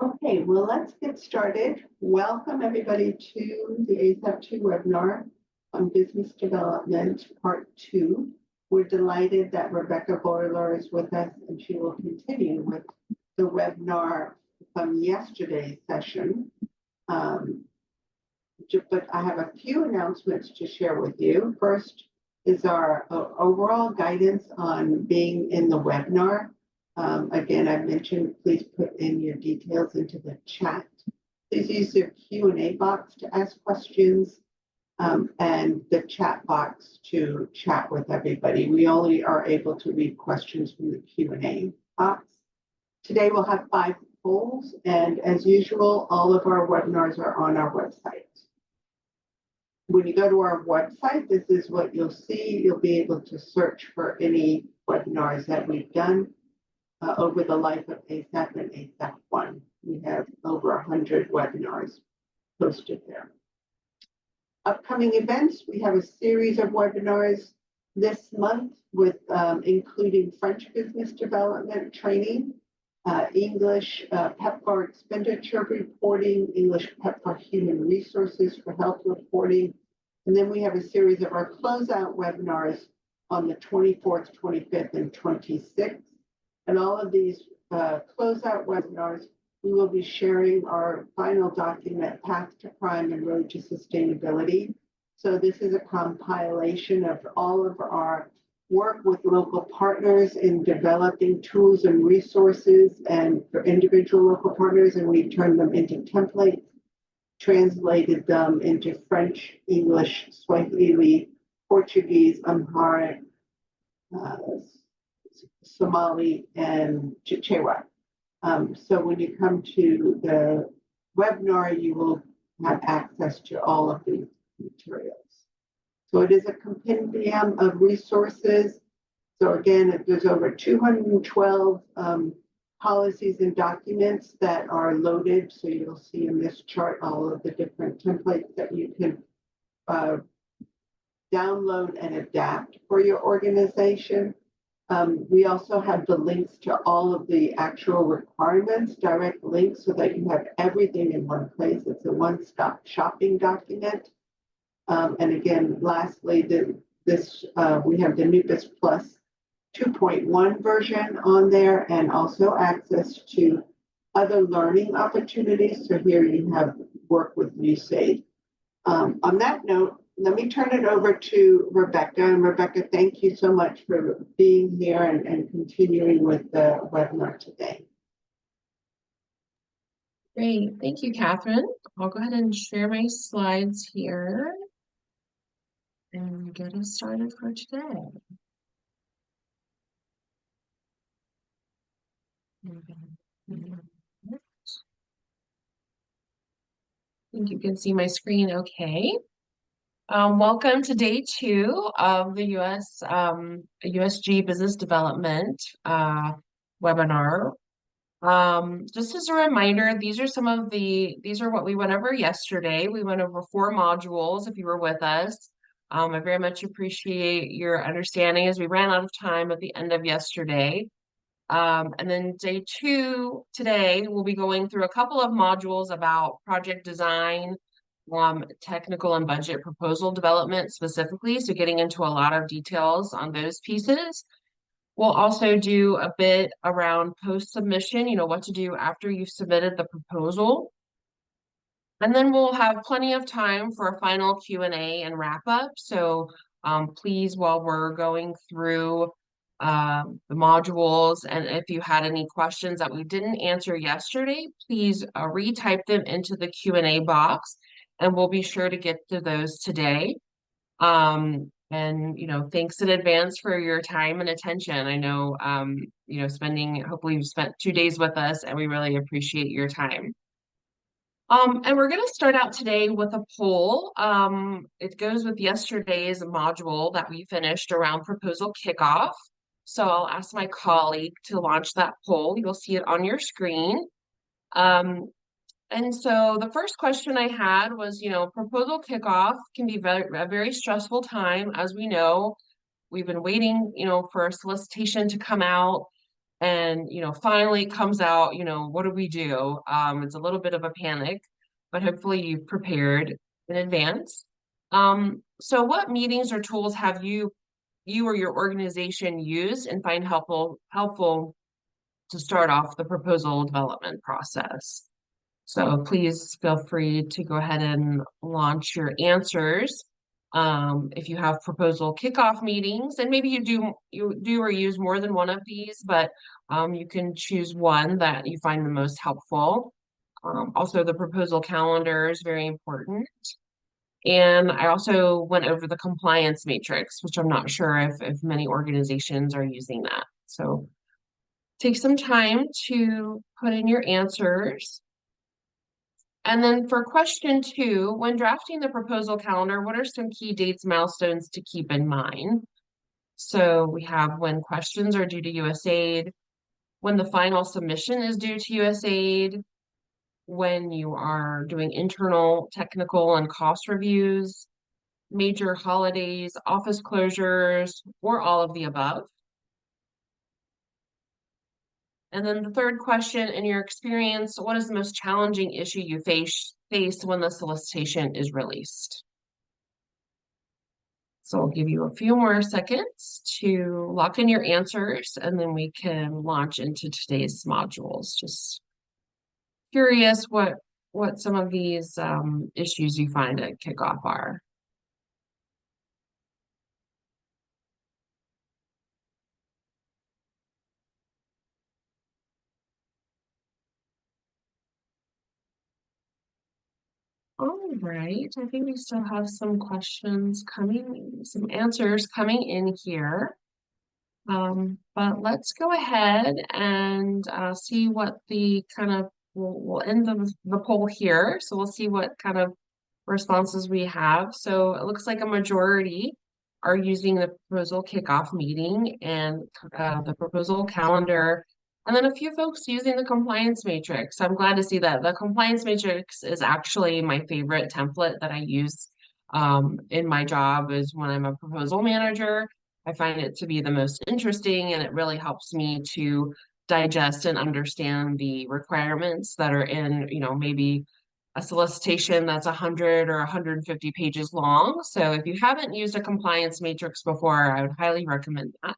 Okay, well, let's get started. Welcome everybody to the ASAP2 webinar on business development, part 2. We're delighted that Rebecca Boiler is with us, and she will continue with the webinar from yesterday's session. But I have a few announcements to share with you. First is our overall guidance on being in the webinar. Again, I mentioned, please put in your details into the chat. Please use your Q&A box to ask questions and the chat box to chat with everybody. We only are able to read questions from the Q&A box. Today we'll have 5 polls, and as usual, all of our webinars are on our website. When you go to our website, this is what you'll see. You'll be able to search for any webinars that we've done over the life of ASAP and ASAP1. We have over 100 webinars posted there. Upcoming events, we have a series of webinars this month with including French business development training, English PEPFAR expenditure reporting, English PEPFAR human resources for health reporting, and then we have a series of our closeout webinars on the 24th, 25th, and 26th. And all of these closeout webinars, we will be sharing our final document, Path to Prime and Road to Sustainability. So this is a compilation of all of our work with local partners in developing tools and resources and for individual local partners, and we turned them into templates, translated them into French, English, Swahili, Portuguese, Amharic, Somali, and Chichewa. So when you come to the webinar, you will have access to all of these materials. So it is a compendium of resources. So again, there's over 212 policies and documents that are loaded. So you'll see in this chart all of the different templates that you can download and adapt for your organization. We also have the links to all of the actual requirements, direct links, so that you have everything in one place. It's a one-stop shopping document. And again, lastly, we have the NUPUS Plus 2.1 version on there, and also access to other learning opportunities. So here you have work with USAID. On that note, let me turn it over to Rebecca. And Rebecca, thank you so much for being here and continuing with the webinar today. Great, thank you, Catherine. I'll go ahead and share my slides here and get us started for today. I think you can see my screen okay. Welcome to day 2 of the USG Business Development webinar. Just as a reminder, these are what we went over yesterday. We went over 4 modules if you were with us. I very much appreciate your understanding as we ran out of time at the end of yesterday. And then day 2 today, we'll be going through a couple of modules about project design, technical and budget proposal development specifically, so getting into a lot of details on those pieces. We'll also do a bit around post-submission, what to do after you've submitted the proposal. And then we'll have plenty of time for a final Q&A and wrap up. So please, while we're going through the modules, and if you had any questions that we didn't answer yesterday, please retype them into the Q&A box, and we'll be sure to get to those today. And thanks in advance for your time and attention. I know hopefully you've spent 2 days with us, and we really appreciate your time. And we're going to start out today with a poll. It goes with yesterday's module that we finished around proposal kickoff. So I'll ask my colleague to launch that poll. You'll see it on your screen. And so the first question I had was, proposal kickoff can be a very stressful time. As we know, we've been waiting, for a solicitation to come out. And, finally it comes out, what do we do? It's a little bit of a panic, but hopefully you've prepared in advance. So what meetings or tools have you or your organization used and find helpful to start off the proposal development process? So please feel free to go ahead and launch your answers. If you have proposal kickoff meetings, and maybe you do or use more than one of these, but you can choose one that you find the most helpful. Also, the proposal calendar is very important. And I also went over the compliance matrix, which I'm not sure if many organizations are using that. So take some time to put in your answers. And then for question 2, when drafting the proposal calendar, what are some key dates, milestones to keep in mind? So we have when questions are due to USAID, when the final submission is due to USAID, when you are doing internal, technical, and cost reviews, major holidays, office closures, or all of the above. And then the third question, in your experience, what is the most challenging issue you face when the solicitation is released? So I'll give you a few more seconds to lock in your answers, and then we can launch into today's modules. Just curious what some of these issues you find at kickoff are. All right, I think we still have some questions coming, some answers coming in here. But let's go ahead and see what the kind of, we'll end the poll here. So we'll see what kind of responses we have. So it looks like a majority are using the proposal kickoff meeting and the proposal calendar, and then a few folks using the compliance matrix. I'm glad to see that. The compliance matrix is actually my favorite template that I use in my job is when I'm a proposal manager. I find it to be the most interesting, and it really helps me to digest and understand the requirements that are in, maybe a solicitation that's 100 or 150 pages long. So if you haven't used a compliance matrix before, I would highly recommend that.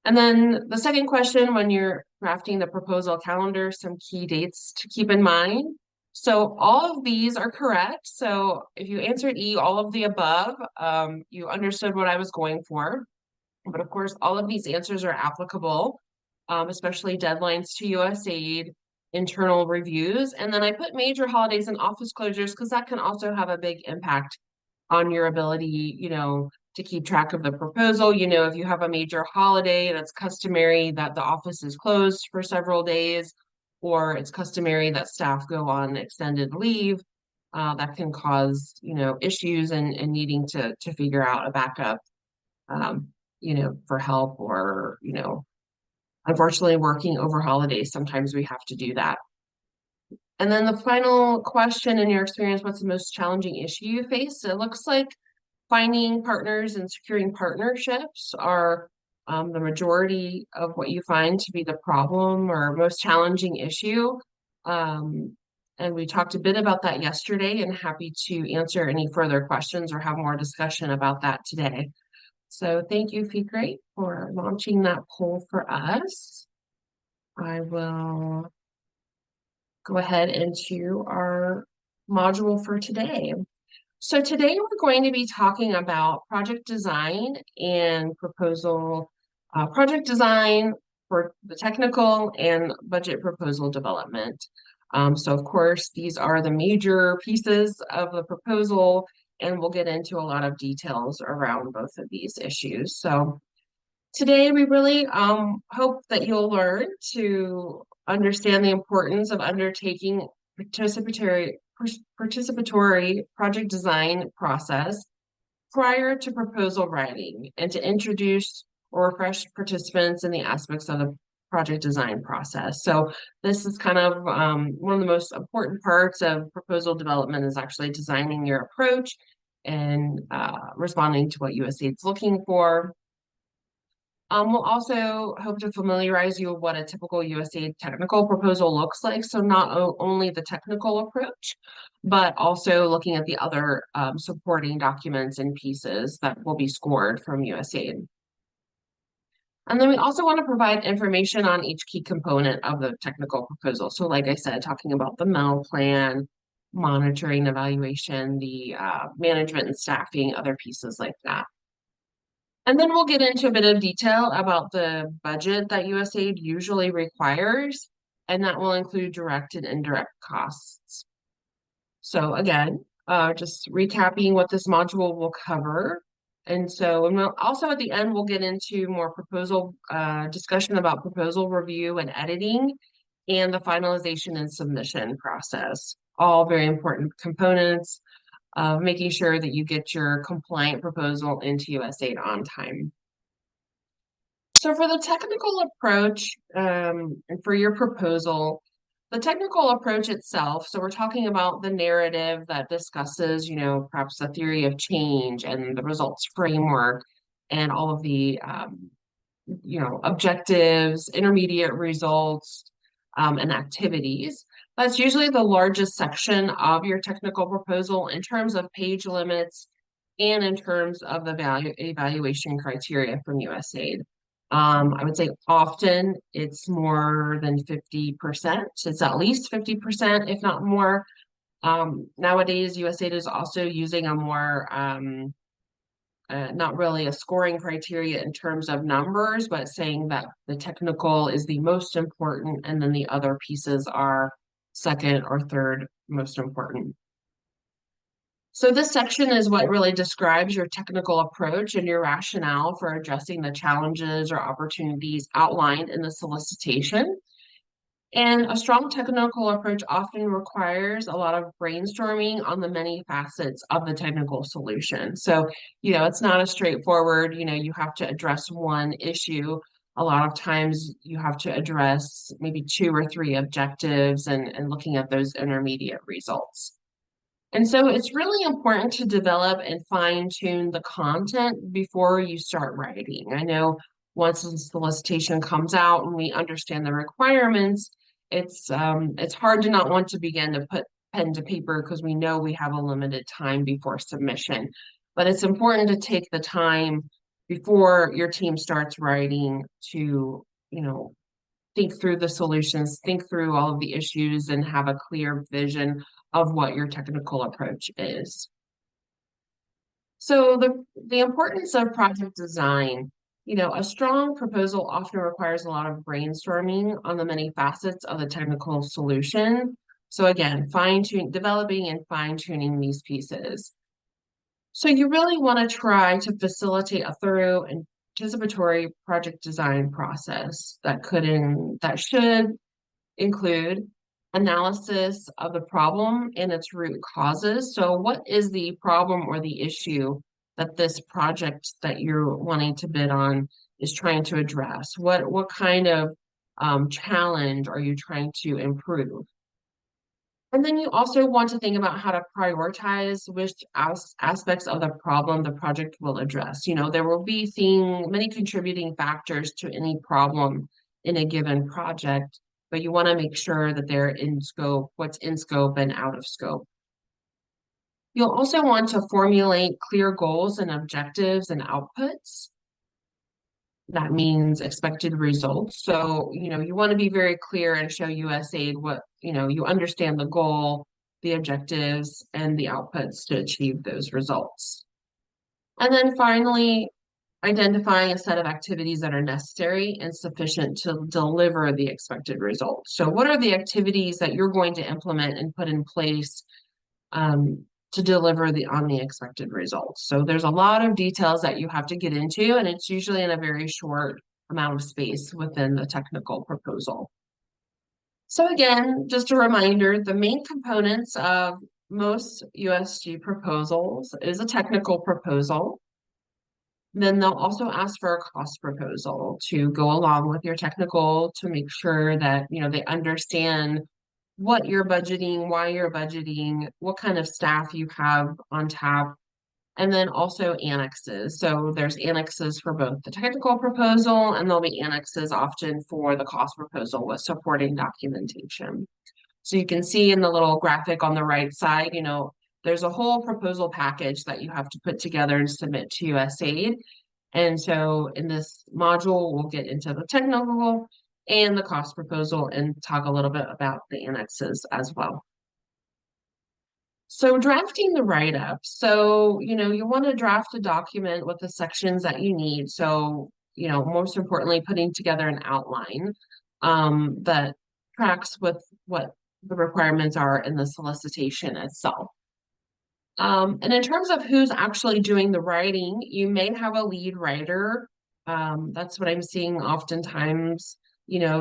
And then the second question, when you're drafting the proposal calendar, some key dates to keep in mind. So all of these are correct. So if you answered E, all of the above, you understood what I was going for. But of course, all of these answers are applicable, especially deadlines to USAID, internal reviews. And then I put major holidays and office closures because that can also have a big impact on your ability, to keep track of the proposal. If you have a major holiday and it's customary that the office is closed for several days, or it's customary that staff go on extended leave, that can cause, issues and needing to figure out a backup, for help, or, unfortunately working over holidays, sometimes we have to do that. And then the final question, in your experience, what's the most challenging issue you face? It looks like finding partners and securing partnerships are the majority of what you find to be the problem or most challenging issue. And we talked a bit about that yesterday, and happy to answer any further questions or have more discussion about that today. So thank you, Fikre, for launching that poll for us. I will go ahead into our module for today. So today we're going to be talking about project design and proposal, project design for the technical and budget proposal development. So of course, these are the major pieces of the proposal, and we'll get into a lot of details around both of these issues. So today we really hope that you'll learn to understand the importance of undertaking participatory project design process prior to proposal writing, and to introduce or refresh participants in the aspects of the project design process. So this is kind of one of the most important parts of proposal development, is actually designing your approach and responding to what USAID is looking for. We'll also hope to familiarize you with what a typical USAID technical proposal looks like. So not only the technical approach, but also looking at the other supporting documents and pieces that will be scored from USAID. And then we also want to provide information on each key component of the technical proposal. So like I said, talking about the MEL plan, monitoring, evaluation, the management and staffing, other pieces like that. And then we'll get into a bit of detail about the budget that USAID usually requires, and that will include direct and indirect costs. So again, just recapping what this module will cover. And we'll also at the end, we'll get into more proposal discussion about proposal review and editing and the finalization and submission process. All very important components of making sure that you get your compliant proposal into USAID on time. So for the technical approach and for your proposal, the technical approach itself, so we're talking about the narrative that discusses, perhaps the theory of change and the results framework and all of the, objectives, intermediate results, and activities. That's usually the largest section of your technical proposal in terms of page limits and in terms of the evaluation criteria from USAID. I would say often it's more than 50%. It's at least 50%, if not more. Nowadays, USAID is also using a more, not really a scoring criteria in terms of numbers, but saying that the technical is the most important and then the other pieces are second or third most important. So this section is what really describes your technical approach and your rationale for addressing the challenges or opportunities outlined in the solicitation. And a strong technical approach often requires a lot of brainstorming on the many facets of the technical solution. So, it's not a straightforward, you have to address one issue. A lot of times you have to address maybe 2 or 3 objectives and looking at those intermediate results. And so it's really important to develop and fine tune the content before you start writing. I know once the solicitation comes out and we understand the requirements, it's hard to not want to begin to put pen to paper because we know we have a limited time before submission. But it's important to take the time before your team starts writing to, think through the solutions, think through all of the issues, and have a clear vision of what your technical approach is. So the importance of project design, a strong proposal often requires a lot of brainstorming on the many facets of the technical solution. So again, developing and fine-tuning these pieces. So you really want to try to facilitate a thorough and participatory project design process that should include analysis of the problem and its root causes. So what is the problem or the issue that this project that you're wanting to bid on is trying to address? What kind of challenge are you trying to improve? And then you also want to think about how to prioritize which aspects of the problem the project will address. There will be many contributing factors to any problem in a given project, but you want to make sure that they're in scope, what's in scope and out of scope. You'll also want to formulate clear goals and objectives and outputs. That means expected results. So, you want to be very clear and show USAID what, you understand the goal, the objectives, and the outputs to achieve those results. And then finally, identifying a set of activities that are necessary and sufficient to deliver the expected results. So what are the activities that you're going to implement and put in place to deliver on the expected results? So there's a lot of details that you have to get into, and it's usually in a very short amount of space within the technical proposal. So again, just a reminder, the main components of most USG proposals is a technical proposal. Then they'll also ask for a cost proposal to go along with your technical to make sure that, they understand what you're budgeting, why you're budgeting, what kind of staff you have on tap, and then also annexes. So there's annexes for both the technical proposal, and there'll be annexes often for the cost proposal with supporting documentation. So you can see in the little graphic on the right side, there's a whole proposal package that you have to put together and submit to USAID. And so in this module, we'll get into the technical and the cost proposal and talk a little bit about the annexes as well. So drafting the write-up. So, you want to draft a document with the sections that you need. So, most importantly, putting together an outline that tracks with what the requirements are in the solicitation itself. And in terms of who's actually doing the writing, you may have a lead writer. That's what I'm seeing oftentimes,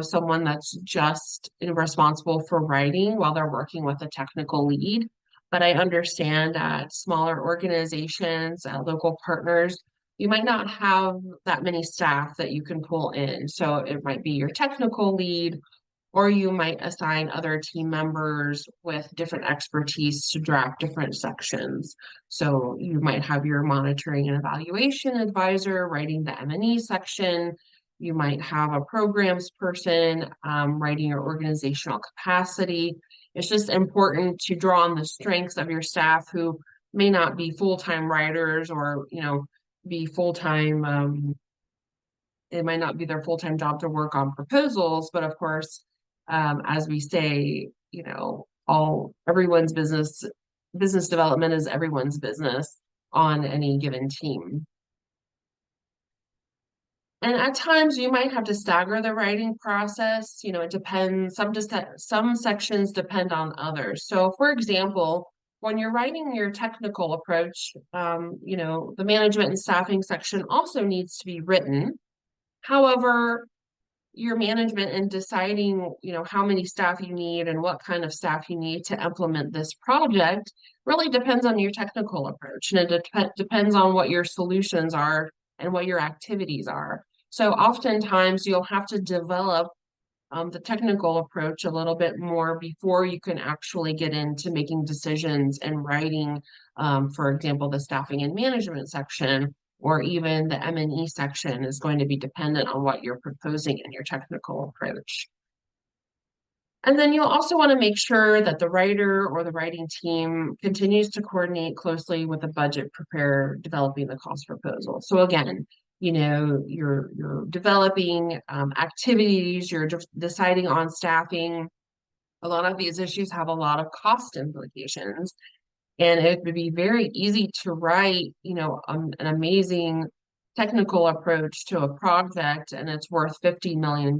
someone that's just responsible for writing while they're working with a technical lead. But I understand at smaller organizations, local partners, you might not have that many staff that you can pull in. So it might be your technical lead, or you might assign other team members with different expertise to draft different sections. So you might have your monitoring and evaluation advisor writing the M&E section. You might have a programs person writing your organizational capacity. It's just important to draw on the strengths of your staff who may not be full-time writers or, be full-time, it might not be their full-time job to work on proposals, but of course, as we say, everyone's business development is everyone's business on any given team. And at times you might have to stagger the writing process. It depends. Some sections depend on others. So for example, when you're writing your technical approach, the management and staffing section also needs to be written. However, your management in deciding, how many staff you need and what kind of staff you need to implement this project really depends on your technical approach. And it depends on what your solutions are and what your activities are. So oftentimes you'll have to develop the technical approach a little bit more before you can actually get into making decisions and writing, for example, the staffing and management section, or even the M&E section is going to be dependent on what you're proposing in your technical approach. And then you'll also want to make sure that the writer or the writing team continues to coordinate closely with the budget preparer developing the cost proposal. So again, you're developing activities, you're deciding on staffing. A lot of these issues have a lot of cost implications. And it would be very easy to write, an amazing technical approach to a project and it's worth $50 million,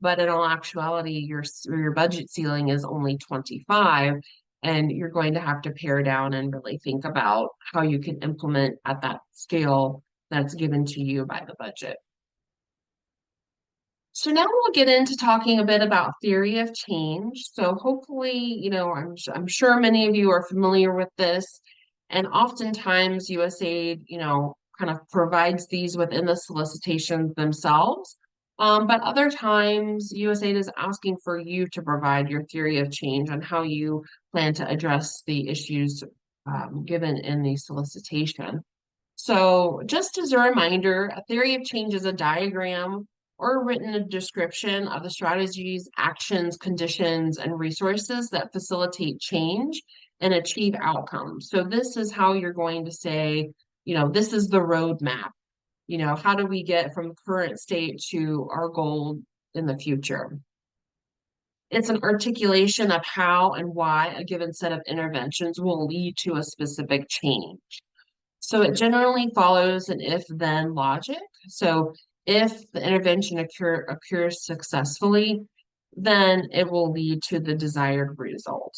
but in all actuality, your budget ceiling is only 25, and you're going to have to pare down and really think about how you can implement at that scale that's given to you by the budget. So now we'll get into talking a bit about theory of change. So hopefully, I'm sure many of you are familiar with this, and oftentimes USAID, kind of provides these within the solicitations themselves. But other times USAID is asking for you to provide your theory of change on how you plan to address the issues given in the solicitation. So just as a reminder, a theory of change is a diagram or a written description of the strategies, actions, conditions, and resources that facilitate change and achieve outcomes. So this is how you're going to say, this is the roadmap. How do we get from current state to our goal in the future? It's an articulation of how and why a given set of interventions will lead to a specific change. So it generally follows an if-then logic. So if the intervention occurs successfully, then it will lead to the desired result.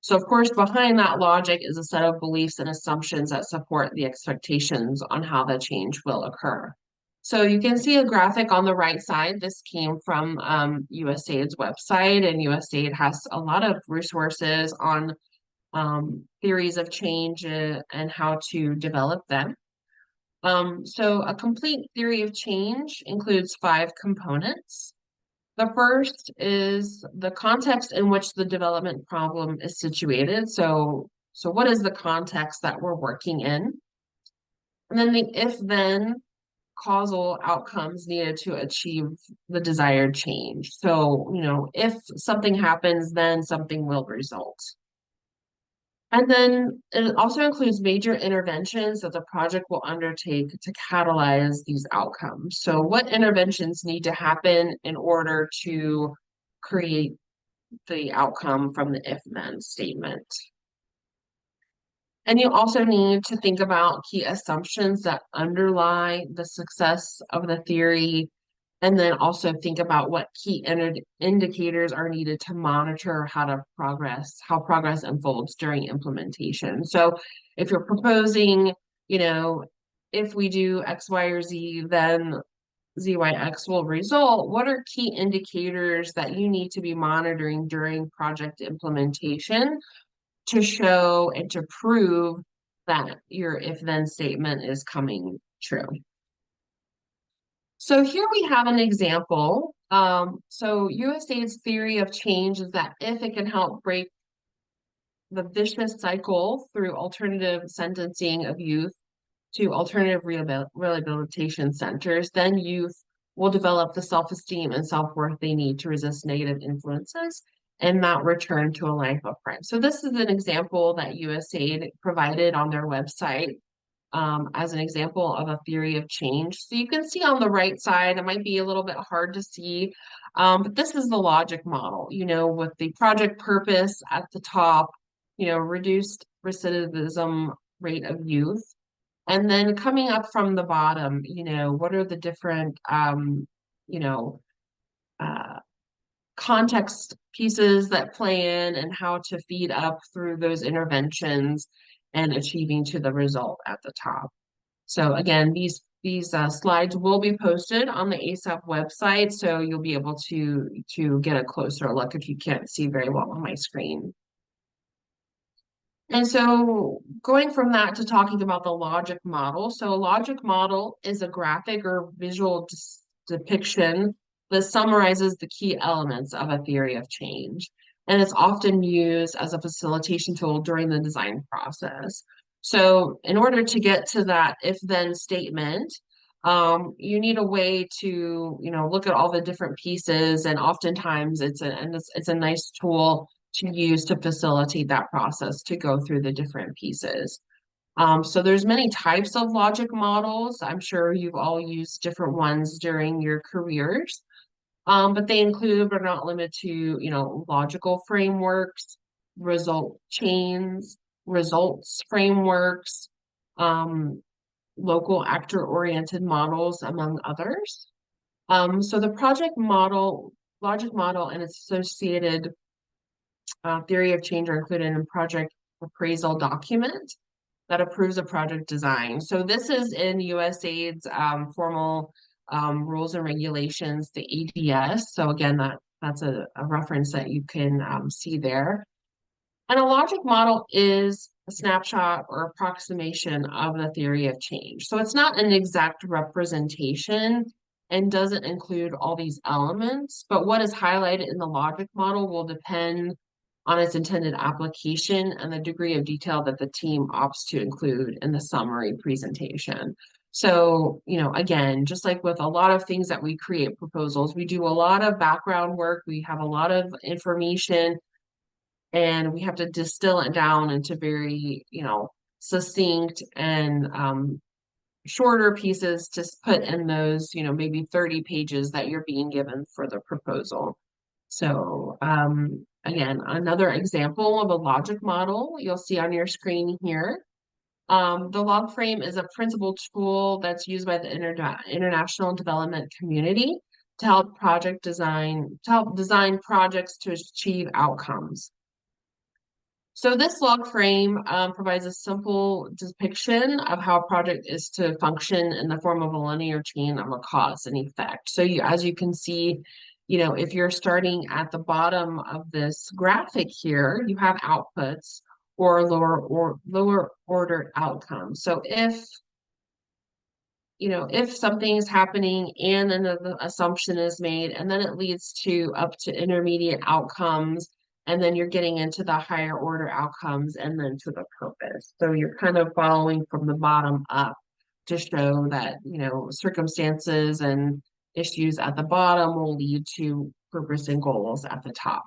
So of course, behind that logic is a set of beliefs and assumptions that support the expectations on how the change will occur. So you can see a graphic on the right side. This came from USAID's website, and USAID has a lot of resources on theories of change and how to develop them. So a complete theory of change includes 5 components. The first is the context in which the development problem is situated. So So what is the context that we're working in? And then the if-then causal outcomes needed to achieve the desired change. So, if something happens, then something will result. And then it also includes major interventions that the project will undertake to catalyze these outcomes. So what interventions need to happen in order to create the outcome from the if-then statement? And you also need to think about key assumptions that underlie the success of the theory, and then also think about what key indicators are needed to monitor how progress unfolds during implementation. So if you're proposing, if we do X, Y, or Z, then ZYX will result, what are key indicators that you need to be monitoring during project implementation to show and to prove that your if-then statement is coming true? So here we have an example. So USAID's theory of change is that if it can help break the vicious cycle through alternative sentencing of youth to alternative rehabilitation centers, then youth will develop the self-esteem and self-worth they need to resist negative influences and not return to a life of crime. So this is an example that USAID provided on their website as an example of a theory of change. So you can see on the right side, it might be a little bit hard to see, but this is the logic model, with the project purpose at the top, reduced recidivism rate of youth. And then coming up from the bottom, what are the different, you know, uh, context pieces that play in and how to feed up through those interventions and achieving to the result at the top. So again, these slides will be posted on the ASAP website, so you'll be able to get a closer look if you can't see very well on my screen. And so going from that to talking about the logic model. So a logic model is a graphic or visual depiction that summarizes the key elements of a theory of change. And it's often used as a facilitation tool during the design process. So in order to get to that if-then statement, you need a way to, look at all the different pieces, and oftentimes it's a nice tool to use to facilitate that process to go through the different pieces. So there's many types of logic models. I'm sure you've all used different ones during your careers, but they include but are not limited to, logical frameworks, result chains, results frameworks, local actor-oriented models, among others. So the logic model, and its associated theory of change are included in project appraisal document that approves a project design. So this is in USAID's formal rules and regulations, the ADS. So again, that's a reference that you can see there. And a logic model is a snapshot or approximation of the theory of change. So it's not an exact representation and doesn't include all these elements, but what is highlighted in the logic model will depend on its intended application and the degree of detail that the team opts to include in the summary presentation. So, again, just like with a lot of things that we create proposals, we do a lot of background work, we have a lot of information, and we have to distill it down into very, succinct and shorter pieces to put in those, maybe 30 pages that you're being given for the proposal. So again, another example of a logic model you'll see on your screen here. The log frame is a principal tool that's used by the international development community to help design projects to achieve outcomes. So this log frame provides a simple depiction of how a project is to function in the form of a linear chain of a cause and effect. So as you can see, if you're starting at the bottom of this graphic here, you have outputs or lower ordered outcomes. So if something is happening and then the assumption is made, and then it leads to up to intermediate outcomes, and then you're getting into the higher order outcomes and then to the purpose. So you're kind of following from the bottom up to show that, circumstances and issues at the bottom will lead to purpose and goals at the top.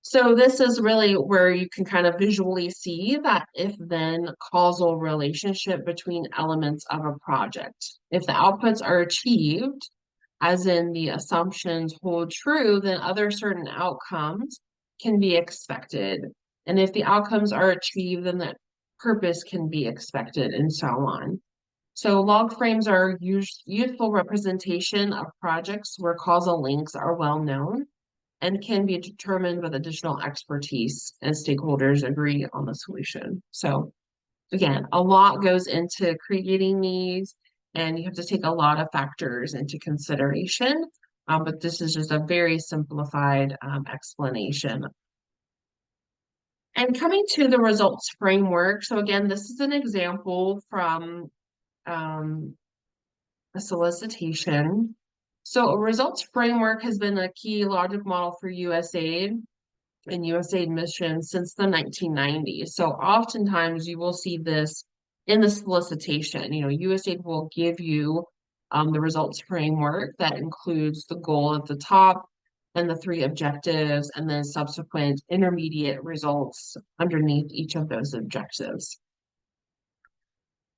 So this is really where you can kind of visually see that if-then causal relationship between elements of a project. If the outputs are achieved, as in the assumptions hold true, then other certain outcomes can be expected. And if the outcomes are achieved, then that purpose can be expected, and so on. So log frames are useful representation of projects where causal links are well known and can be determined with additional expertise and stakeholders agree on the solution. So again, a lot goes into creating these, and you have to take a lot of factors into consideration. But this is just a very simplified explanation. And coming to the results framework. So again, this is an example from a solicitation. So a results framework has been a key logic model for USAID and USAID missions since the 1990s. So oftentimes you will see this in the solicitation. USAID will give you the results framework that includes the goal at the top and the 3 objectives, and then subsequent intermediate results underneath each of those objectives.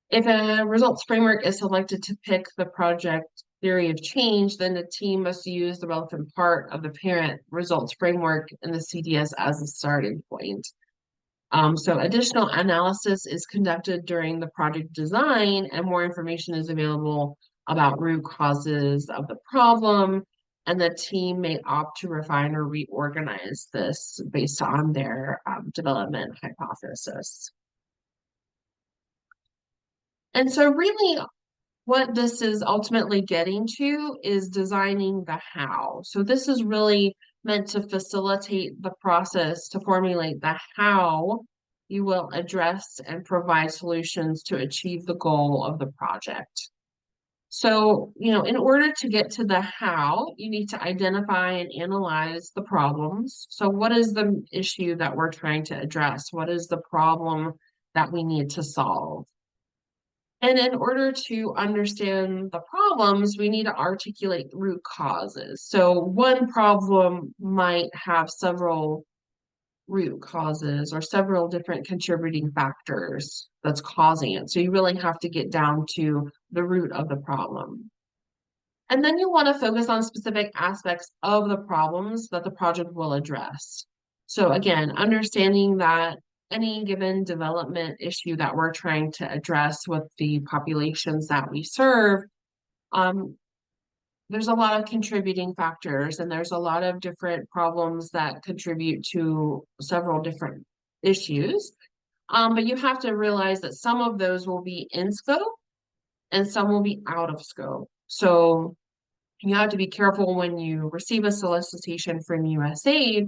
If a results framework is selected to pick the project theory of change, then the team must use the relevant part of the parent results framework in the CDS as a starting point. So additional analysis is conducted during the project design, and more information is available about root causes of the problem, and the team may opt to refine or reorganize this based on their development hypothesis. And so really what this is ultimately getting to is designing the how. So this is really meant to facilitate the process to formulate the how you will address and provide solutions to achieve the goal of the project. So, in order to get to the how, you need to identify and analyze the problems. So what is the issue that we're trying to address? What is the problem that we need to solve? And in order to understand the problems, we need to articulate the root causes. So one problem might have several root causes or several different contributing factors that's causing it. So you really have to get down to the root of the problem. And then you want to focus on specific aspects of the problems that the project will address. So again, understanding that any given development issue that we're trying to address with the populations that we serve, there's a lot of contributing factors, and there's a lot of different problems that contribute to several different issues. But you have to realize that some of those will be in scope and some will be out of scope. So you have to be careful when you receive a solicitation from USAID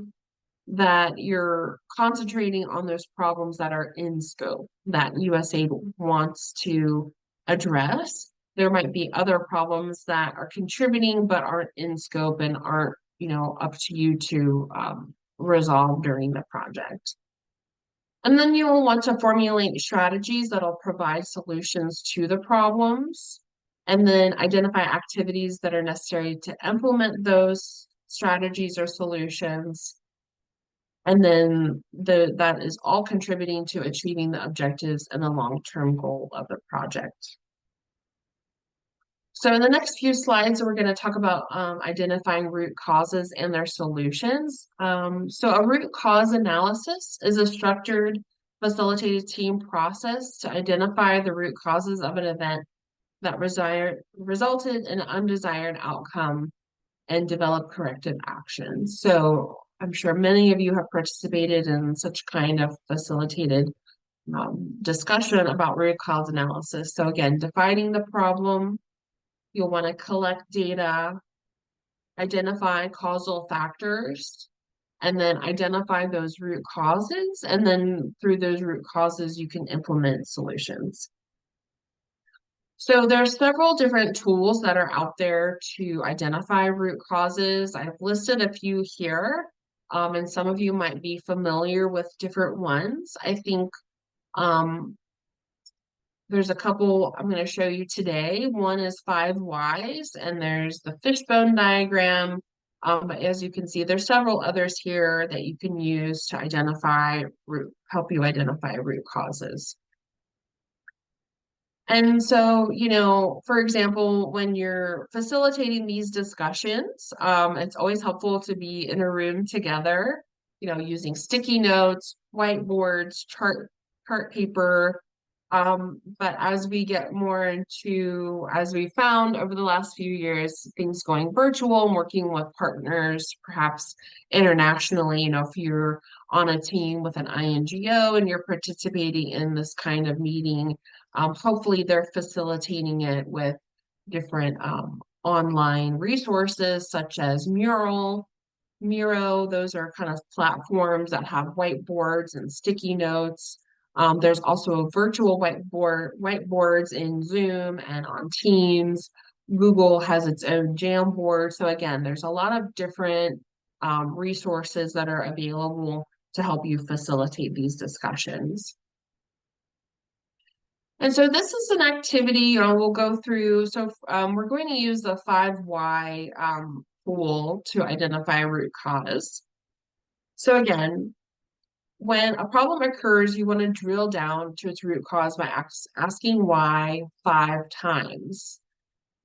that you're concentrating on those problems that are in scope that USAID wants to address. There might be other problems that are contributing but aren't in scope and aren't, up to you to resolve during the project. And then you will want to formulate strategies that'll provide solutions to the problems, and then identify activities that are necessary to implement those strategies or solutions. And then that is all contributing to achieving the objectives and the long-term goal of the project. So in the next few slides, we're going to talk about identifying root causes and their solutions. So a root cause analysis is a structured, facilitated team process to identify the root causes of an event that resulted in an undesired outcome and develop corrective actions. So I'm sure many of you have participated in such kind of facilitated discussion about root cause analysis. So again, defining the problem, you'll want to collect data, identify causal factors, and then identify those root causes. And then through those root causes, you can implement solutions. So there's several different tools that are out there to identify root causes. I've listed a few here, and some of you might be familiar with different ones. I think there's a couple I'm going to show you today. One is 5 whys, and there's the fishbone diagram. But as you can see, there's several others here that you can use to help you identify root causes. And so, for example, when you're facilitating these discussions, it's always helpful to be in a room together, using sticky notes, whiteboards, chart paper. But as we get more as we found over the last few years, things going virtual and working with partners, perhaps internationally, if you're on a team with an INGO and you're participating in this kind of meeting, hopefully they're facilitating it with different online resources such as Miro. Those are kind of platforms that have whiteboards and sticky notes. There's also virtual whiteboards in Zoom and on Teams. Google has its own Jamboard. So again, there's a lot of different resources that are available to help you facilitate these discussions. And so this is an activity, we'll go through. So we're going to use the 5 why tool to identify a root cause. So again, when a problem occurs, you want to drill down to its root cause by asking why 5 times.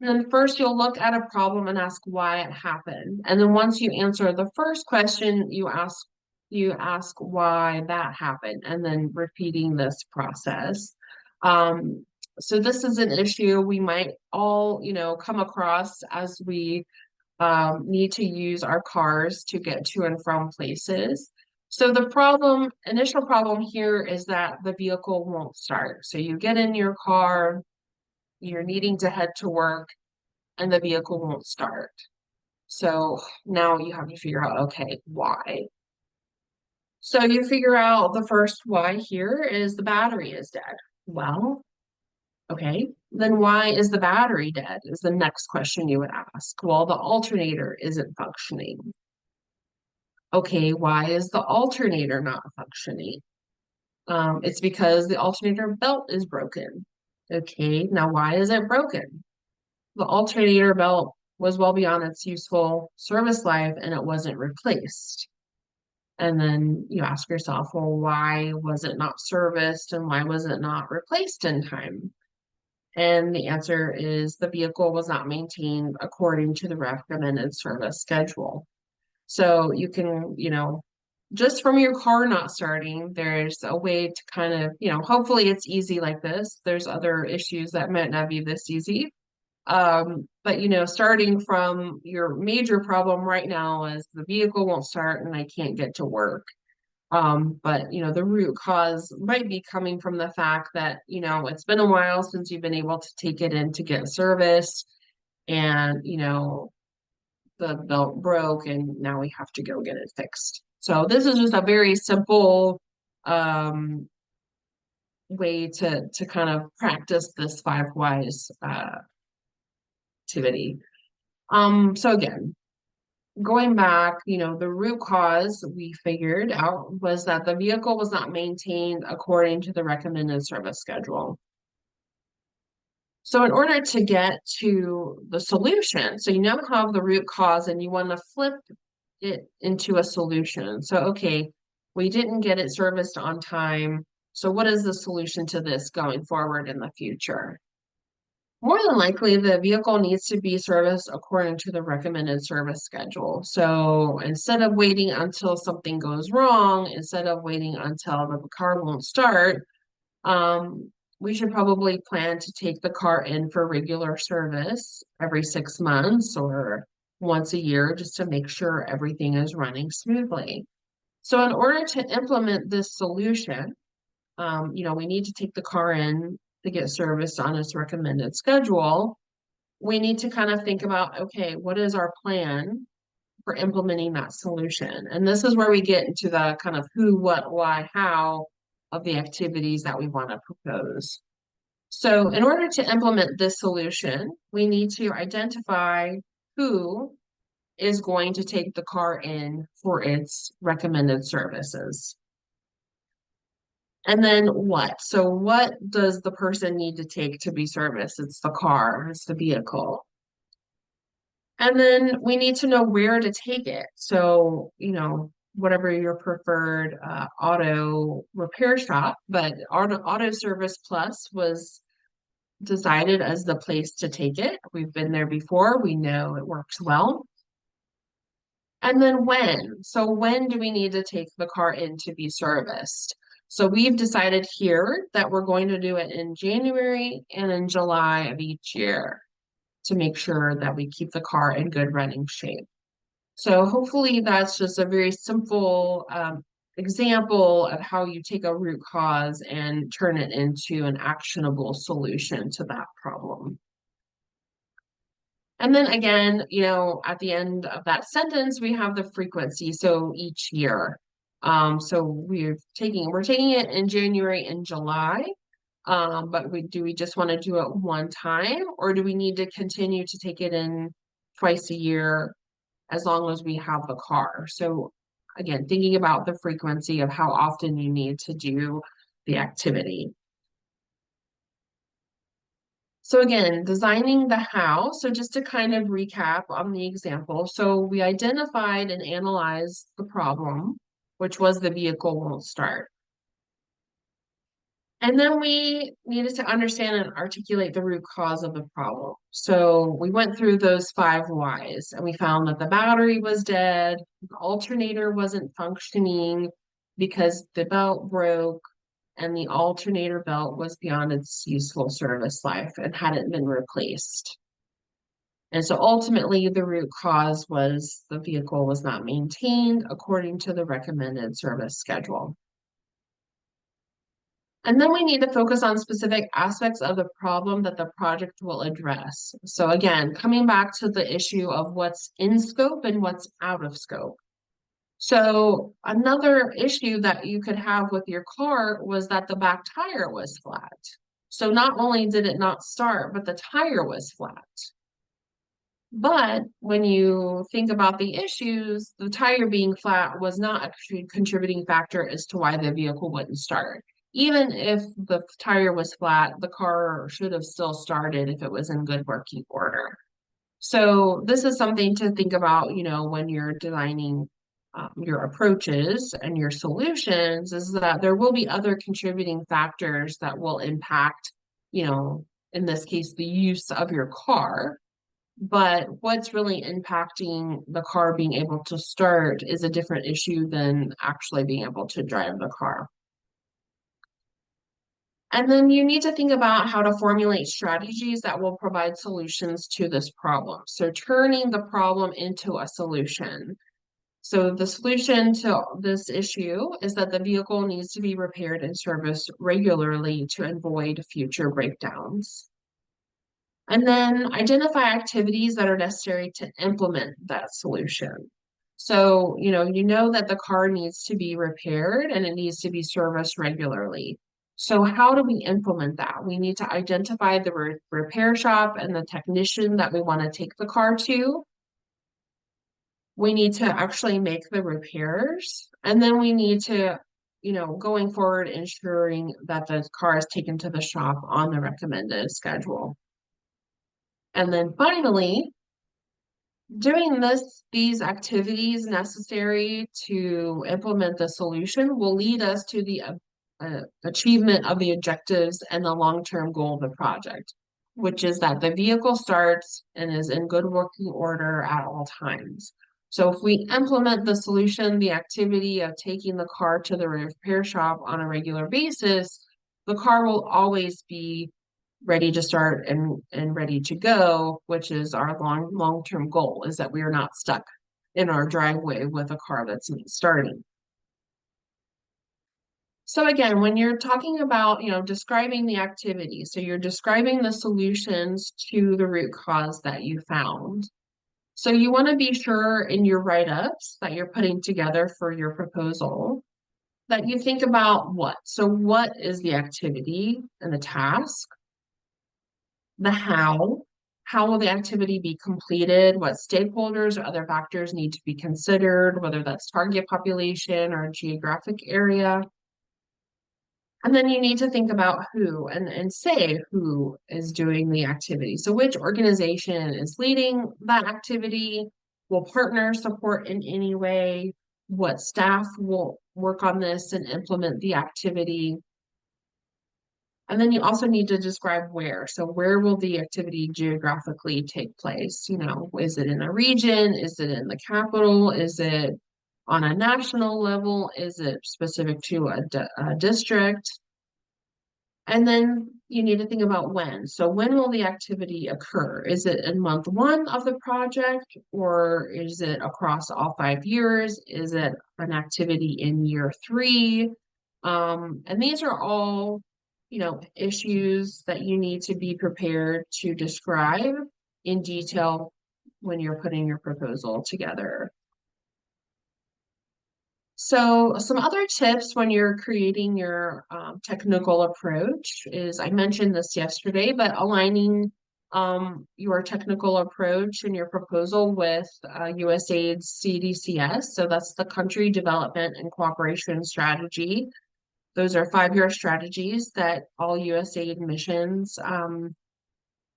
And then first you'll look at a problem and ask why it happened. And then once you answer the first question, you ask why that happened, and then repeating this process. So this is an issue we might all, come across as we need to use our cars to get to and from places. So the initial problem here is that the vehicle won't start. So you get in your car, you're needing to head to work, and the vehicle won't start. So now you have to figure out, okay, why? So you figure out the first why here is the battery is dead. Well, okay, then why is the battery dead is the next question you would ask. Well, the alternator isn't functioning. Okay, why is the alternator not functioning? It's because the alternator belt is broken. Okay, now why is it broken? The alternator belt was well beyond its useful service life and it wasn't replaced. And then you ask yourself, well, why was it not serviced and why was it not replaced in time? And the answer is the vehicle was not maintained according to the recommended service schedule. So you can, just from your car not starting, there's a way to kind of, hopefully it's easy like this. There's other issues that might not be this easy. But starting from your major problem right now is the vehicle won't start and I can't get to work. But the root cause might be coming from the fact that, it's been a while since you've been able to take it in to get service and, the belt broke and now we have to go get it fixed. So this is just a very simple way to kind of practice this 5 whys activity. So again, going back, the root cause we figured out was that the vehicle was not maintained according to the recommended service schedule. So in order to get to the solution, so you now have the root cause and you want to flip it into a solution. So, okay, we didn't get it serviced on time. So what is the solution to this going forward in the future? More than likely, the vehicle needs to be serviced according to the recommended service schedule. So instead of waiting until something goes wrong, instead of waiting until the car won't start, we should probably plan to take the car in for regular service every 6 months or once a year just to make sure everything is running smoothly. So in order to implement this solution, we need to take the car in to get serviced on its recommended schedule. We need to kind of think about, okay, what is our plan for implementing that solution? And this is where we get into the kind of who, what, why, how of the activities that we want to propose. So in order to implement this solution, we need to identify who is going to take the car in for its recommended services. And then what? So what does the person need to take to be serviced? It's the car, it's the vehicle. And then we need to know where to take it. So, whatever your preferred auto repair shop, but Auto Service Plus was decided as the place to take it. We've been there before. We know it works well. And then when? So when do we need to take the car in to be serviced? So we've decided here that we're going to do it in January and in July of each year to make sure that we keep the car in good running shape. So hopefully that's just a very simple example of how you take a root cause and turn it into an actionable solution to that problem. And then again, at the end of that sentence, we have the frequency. So each year. So we're taking it in January and July. But do we just want to do it one time, or do we need to continue to take it in twice a year as long as we have the car? So again, thinking about the frequency of how often you need to do the activity. So again, designing the how. So just to kind of recap on the example. So we identified and analyzed the problem, which was the vehicle won't start. And then we needed to understand and articulate the root cause of the problem. So we went through those 5 whys and we found that the battery was dead, the alternator wasn't functioning because the belt broke, and the alternator belt was beyond its useful service life and hadn't been replaced. And so ultimately, the root cause was the vehicle was not maintained according to the recommended service schedule. And then we need to focus on specific aspects of the problem that the project will address. So again, coming back to the issue of what's in scope and what's out of scope. So another issue that you could have with your car was that the back tire was flat. So not only did it not start, but the tire was flat. But when you think about the issues, the tire being flat was not a contributing factor as to why the vehicle wouldn't start. Even if the tire was flat, the car should have still started if it was in good working order. So this is something to think about, when you're designing your approaches and your solutions, is that there will be other contributing factors that will impact, in this case, the use of your car. But what's really impacting the car being able to start is a different issue than actually being able to drive the car. And then you need to think about how to formulate strategies that will provide solutions to this problem. So turning the problem into a solution. So the solution to this issue is that the vehicle needs to be repaired and serviced regularly to avoid future breakdowns. And then identify activities that are necessary to implement that solution. So, you know that the car needs to be repaired and it needs to be serviced regularly. So how do we implement that? We need to identify the repair shop and the technician that we want to take the car to. We need to actually make the repairs. And then we need to, going forward, ensuring that the car is taken to the shop on the recommended schedule. And then finally, doing these activities necessary to implement the solution will lead us to the achievement of the objectives and the long-term goal of the project, which is that the vehicle starts and is in good working order at all times. So if we implement the solution, the activity of taking the car to the repair shop on a regular basis, the car will always be ready to start and ready to go, which is our long-term goal, is that we are not stuck in our driveway with a car that's not starting. So again, when you're talking about, describing the activity, so you're describing the solutions to the root cause that you found. So you want to be sure in your write-ups that you're putting together for your proposal that you think about what. So what is the activity and the task? the how will the activity be completed, what stakeholders or other factors need to be considered, whether that's target population or geographic area. And then you need to think about who and say who is doing the activity. So which organization is leading that activity? Will partners support in any way? What staff will work on this and implement the activity? And then you also need to describe where. So where will the activity geographically take place? You know, is it in a region? Is it in the capital? Is it on a national level? Is it specific to a district? And then you need to think about when. So when will the activity occur? Is it in month 1 of the project, or is it across all 5 years? Is it an activity in year 3? And these are all, you know, issues that you need to be prepared to describe in detail when you're putting your proposal together. So some other tips when you're creating your technical approach is, I mentioned this yesterday, but aligning your technical approach and your proposal with USAID's CDCS. So that's the Country Development and Cooperation Strategy. Those are 5-year strategies that all USAID missions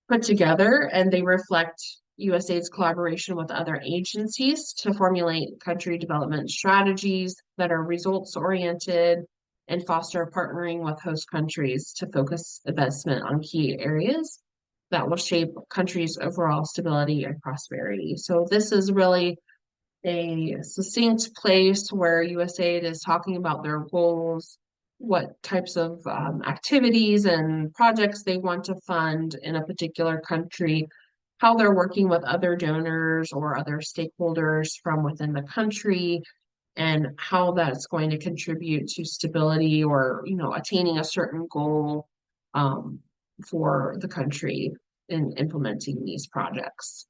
put together, and they reflect USAID's collaboration with other agencies to formulate country development strategies that are results-oriented and foster partnering with host countries to focus investment on key areas that will shape countries' overall stability and prosperity. So this is really a succinct place where USAID is talking about their goals, what types of activities and projects they want to fund in a particular country, how they're working with other donors or other stakeholders from within the country, and how that's going to contribute to stability or, you know, attaining a certain goal for the country in implementing these projects.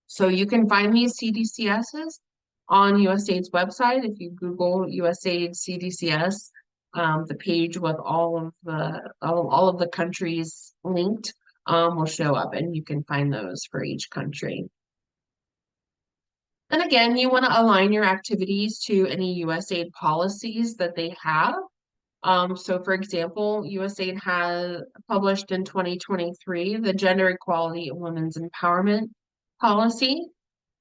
So you can find these CDCSs on USAID's website. If you Google USAID CDCS, the page with all of the countries linked will show up, and you can find those for each country. And again, you want to align your activities to any USAID policies that they have. So for example, USAID has published in 2023 the Gender Equality and Women's Empowerment Policy,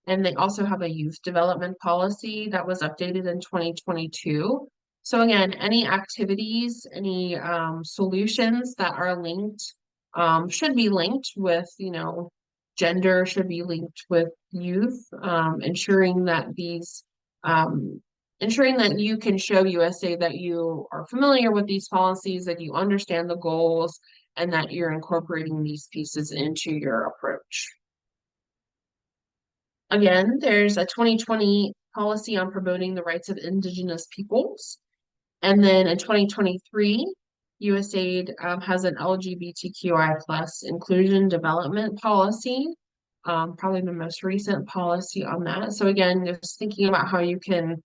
and they also have a youth development policy that was updated in 2022. So again, any activities, any solutions that are linked should be linked with, you know, gender, should be linked with youth, ensuring that you can show USA that you are familiar with these policies, that you understand the goals, and that you're incorporating these pieces into your approach. Again, there's a 2020 policy on promoting the rights of Indigenous peoples. And then in 2023, USAID has an LGBTQI plus inclusion development policy, probably the most recent policy on that. So again, just thinking about how you can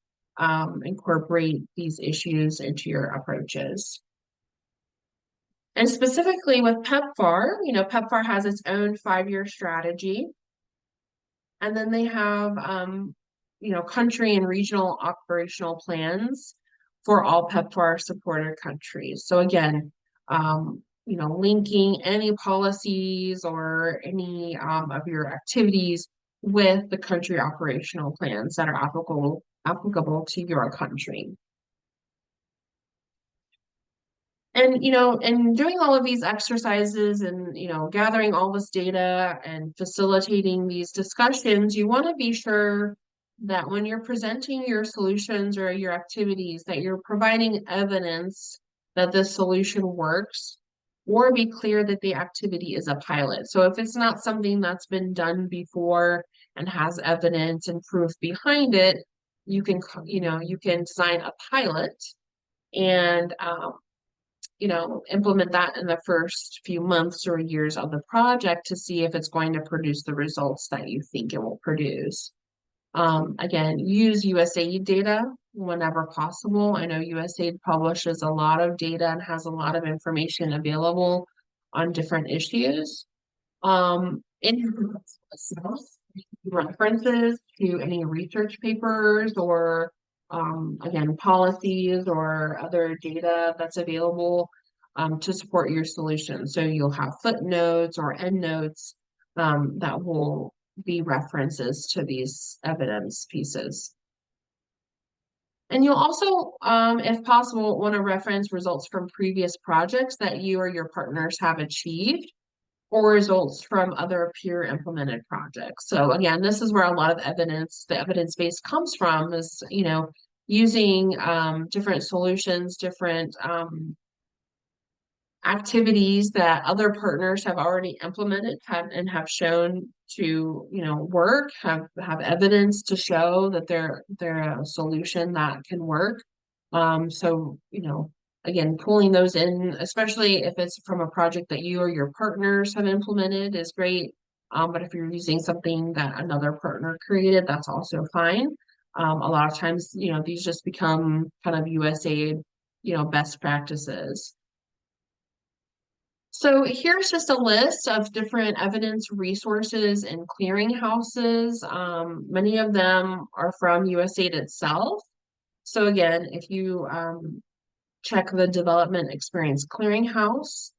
incorporate these issues into your approaches. And specifically with PEPFAR, you know, PEPFAR has its own 5-year strategy. And then they have, you know, country and regional operational plans for all PEPFAR supported countries. So again, you know, linking any policies or any of your activities with the country operational plans that are applicable to your country. And, you know, and doing all of these exercises and, you know, gathering all this data and facilitating these discussions, you want to be sure that when you're presenting your solutions or your activities, that you're providing evidence that this solution works, or be clear that the activity is a pilot. So if it's not something that's been done before and has evidence and proof behind it, you can, you know, you can design a pilot and you know, implement that in the first few months or years of the project to see if it's going to produce the results that you think it will produce. Again, use USAID data whenever possible. I know USAID publishes a lot of data and has a lot of information available on different issues. In your proposal itself, references to any research papers or again, policies or other data that's available to support your solution. So you'll have footnotes or endnotes that will be references to these evidence pieces. And you'll also, if possible, want to reference results from previous projects that you or your partners have achieved, or results from other peer implemented projects. So again, this is where a lot of the evidence base comes from is, using different solutions, different activities that other partners have already implemented and have shown to, work, have evidence to show that they're a solution that can work. So, again, pulling those in, especially if it's from a project that you or your partners have implemented, is great. But if you're using something that another partner created, that's also fine. A lot of times, these just become kind of USAID, best practices. So here's just a list of different evidence resources and clearinghouses. Many of them are from USAID itself. So again, if you check the Development Experience Clearinghouse,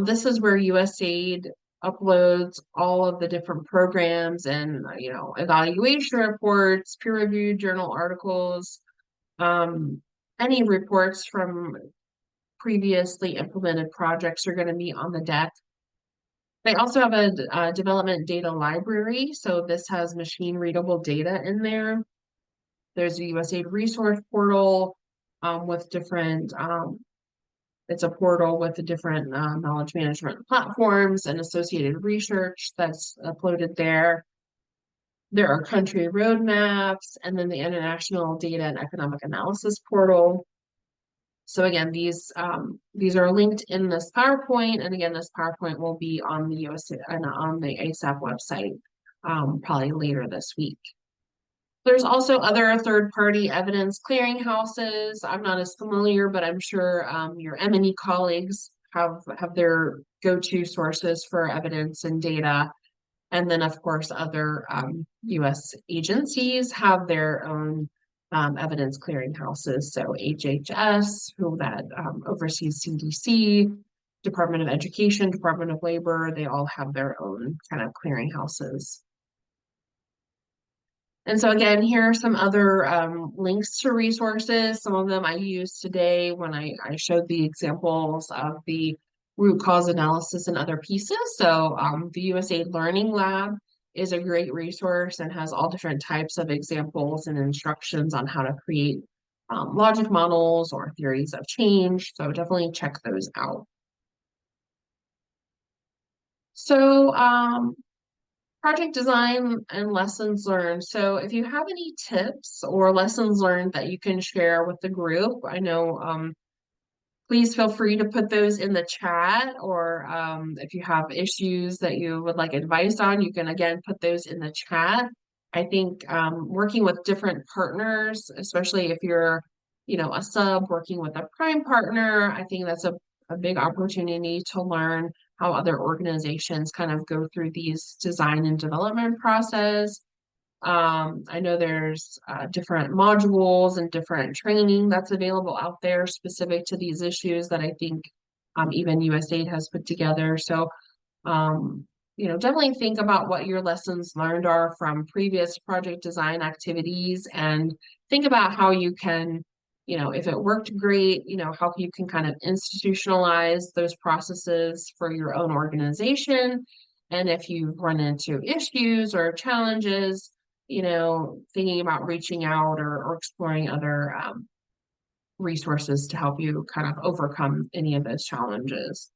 this is where USAID uploads all of the different programs and, evaluation reports, peer-reviewed journal articles, any reports from previously implemented projects are going to be on the deck. They also have a development data library. So this has machine readable data in there. There's a USAID resource portal with different, it's a portal with the different knowledge management platforms and associated research that's uploaded there. There are country roadmaps and then the International Data and Economic Analysis portal. So again, these are linked in this PowerPoint, and again, this PowerPoint will be on the USAID and on the ASAP website probably later this week. There's also other third-party evidence clearinghouses. I'm not as familiar, but I'm sure your M&E colleagues have their go-to sources for evidence and data. And then, of course, other U.S. agencies have their own evidence clearinghouses. So HHS, who that oversees CDC, Department of Education, Department of Labor, they all have their own kind of clearinghouses. And so again, here are some other links to resources. Some of them I used today when I showed the examples of the root cause analysis and other pieces. So the USAID Learning Lab is a great resource and has all different types of examples and instructions on how to create logic models or theories of change. So definitely check those out. So project design and lessons learned. So if you have any tips or lessons learned that you can share with the group, I know please feel free to put those in the chat, or if you have issues that you would like advice on, you can again put those in the chat. I think working with different partners, especially if you're, a sub working with a prime partner, I think that's a big opportunity to learn how other organizations kind of go through these design and development process. I know there's different modules and different training that's available out there specific to these issues that I think even USAID has put together. So, definitely think about what your lessons learned are from previous project design activities and think about how you can, if it worked great, how you can kind of institutionalize those processes for your own organization. And if you've run into issues or challenges, thinking about reaching out or exploring other resources to help you kind of overcome any of those challenges.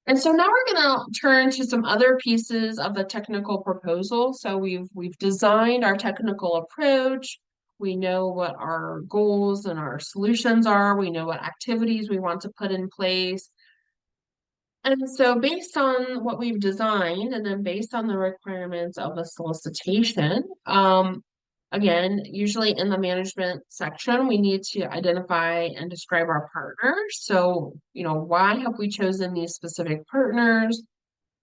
And so now we're going to turn to some other pieces of the technical proposal. So we've designed our technical approach. We know what our goals and our solutions are. We know what activities we want to put in place. And so based on what we've designed and then based on the requirements of a solicitation, Again, usually in the management section, we need to identify and describe our partners. So, why have we chosen these specific partners?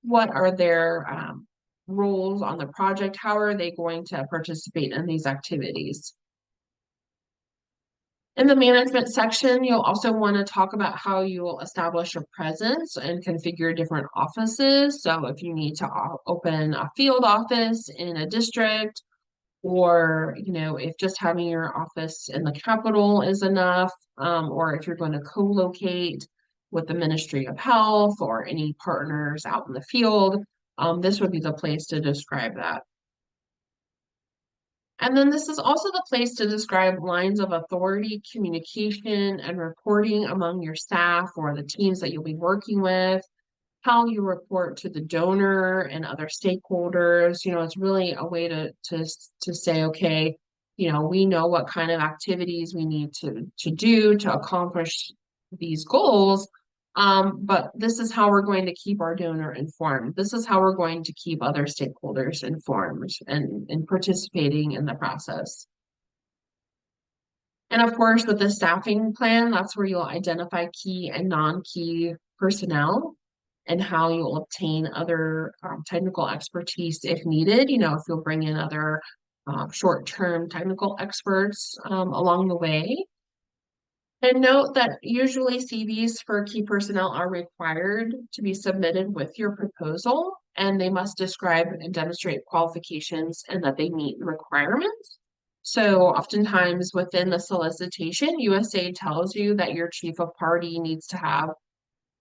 What are their roles on the project? How are they going to participate in these activities? In the management section, you'll also want to talk about how you'll establish a presence and configure different offices. So if you need to open a field office in a district, or if just having your office in the capital is enough, or if you're going to co-locate with the Ministry of Health or any partners out in the field, this would be the place to describe that. And then this is also the place to describe lines of authority, communication, and reporting among your staff or the teams that you'll be working with, how you report to the donor and other stakeholders. It's really a way to say, okay, we know what kind of activities we need to do to accomplish these goals. But this is how we're going to keep our donor informed. This is how we're going to keep other stakeholders informed and participating in the process. And of course, with the staffing plan, that's where you'll identify key and non-key personnel and how you'll obtain other technical expertise if needed. If you'll bring in other short-term technical experts along the way. And note that usually CVs for key personnel are required to be submitted with your proposal, and they must describe and demonstrate qualifications and that they meet requirements. So oftentimes within the solicitation, USAID tells you that your chief of party needs to have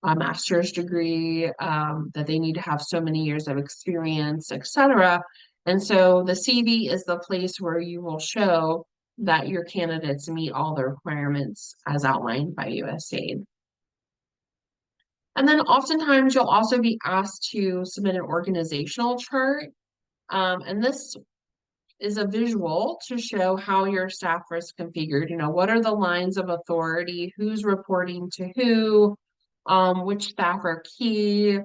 a master's degree, that they need to have so many years of experience, etc. And so the CV is the place where you will show that your candidates meet all the requirements as outlined by USAID. And then oftentimes you'll also be asked to submit an organizational chart. And this is a visual to show how your staff is configured. What are the lines of authority, who's reporting to who, which staff are key,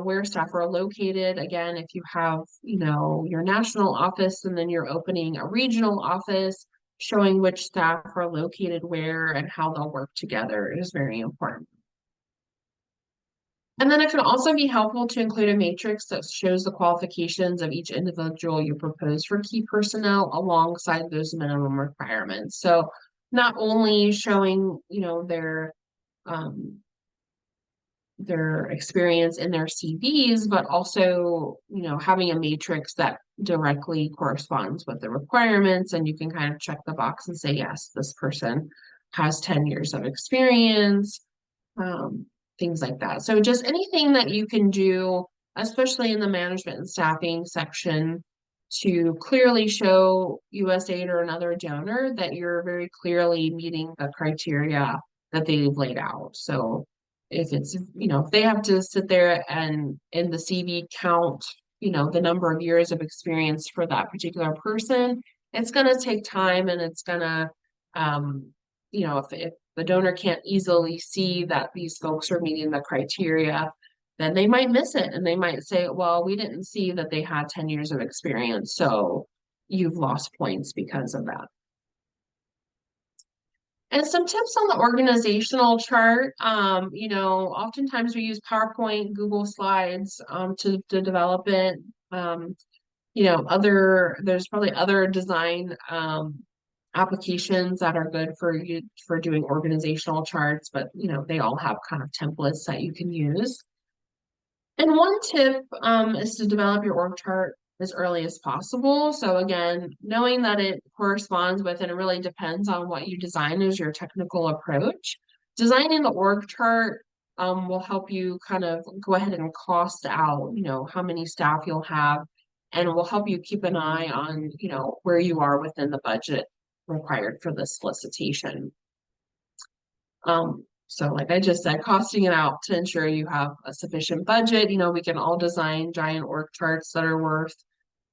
where staff are located. Again, if you have, your national office and then you're opening a regional office, showing which staff are located where and how they'll work together is very important. And then it can also be helpful to include a matrix that shows the qualifications of each individual you propose for key personnel alongside those minimum requirements. So not only showing, their experience in their CVs, but also, having a matrix that directly corresponds with the requirements, and you can kind of check the box and say, yes, this person has 10 years of experience, things like that. So just anything that you can do, especially in the management and staffing section, to clearly show USAID or another donor that you're very clearly meeting the criteria that they've laid out. So if it's, if they have to sit there and in the CV count, the number of years of experience for that particular person, it's going to take time, and it's going to, if the donor can't easily see that these folks are meeting the criteria, then they might miss it, and they might say, well, we didn't see that they had 10 years of experience, so you've lost points because of that. And some tips on the organizational chart. Oftentimes we use PowerPoint, Google Slides to develop it. There's probably other design applications that are good for you for doing organizational charts, but they all have kind of templates that you can use. And one tip is to develop your org chart as early as possible. So again, knowing that it corresponds with, and it really depends on what you design as your technical approach. Designing the org chart will help you kind of go ahead and cost out, how many staff you'll have, and will help you keep an eye on, where you are within the budget required for the solicitation. So like I just said, costing it out to ensure you have a sufficient budget. We can all design giant org charts that are worth,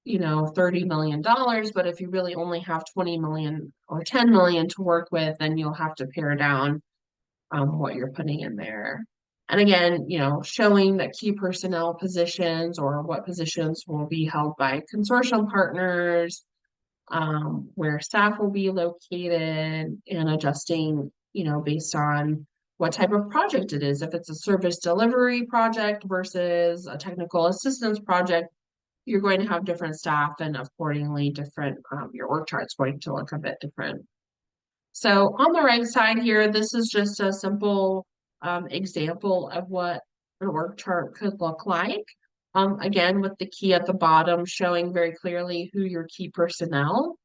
$30 million, but if you really only have 20 million or 10 million to work with, then you'll have to pare down what you're putting in there. And again, showing that key personnel positions or what positions will be held by consortium partners, where staff will be located, and adjusting, based on what type of project it is. If it's a service delivery project versus a technical assistance project, you're going to have different staff, and accordingly different, your org chart's going to look a bit different. So on the right side here, this is just a simple example of what an org chart could look like. Again, with the key at the bottom showing very clearly who your key personnel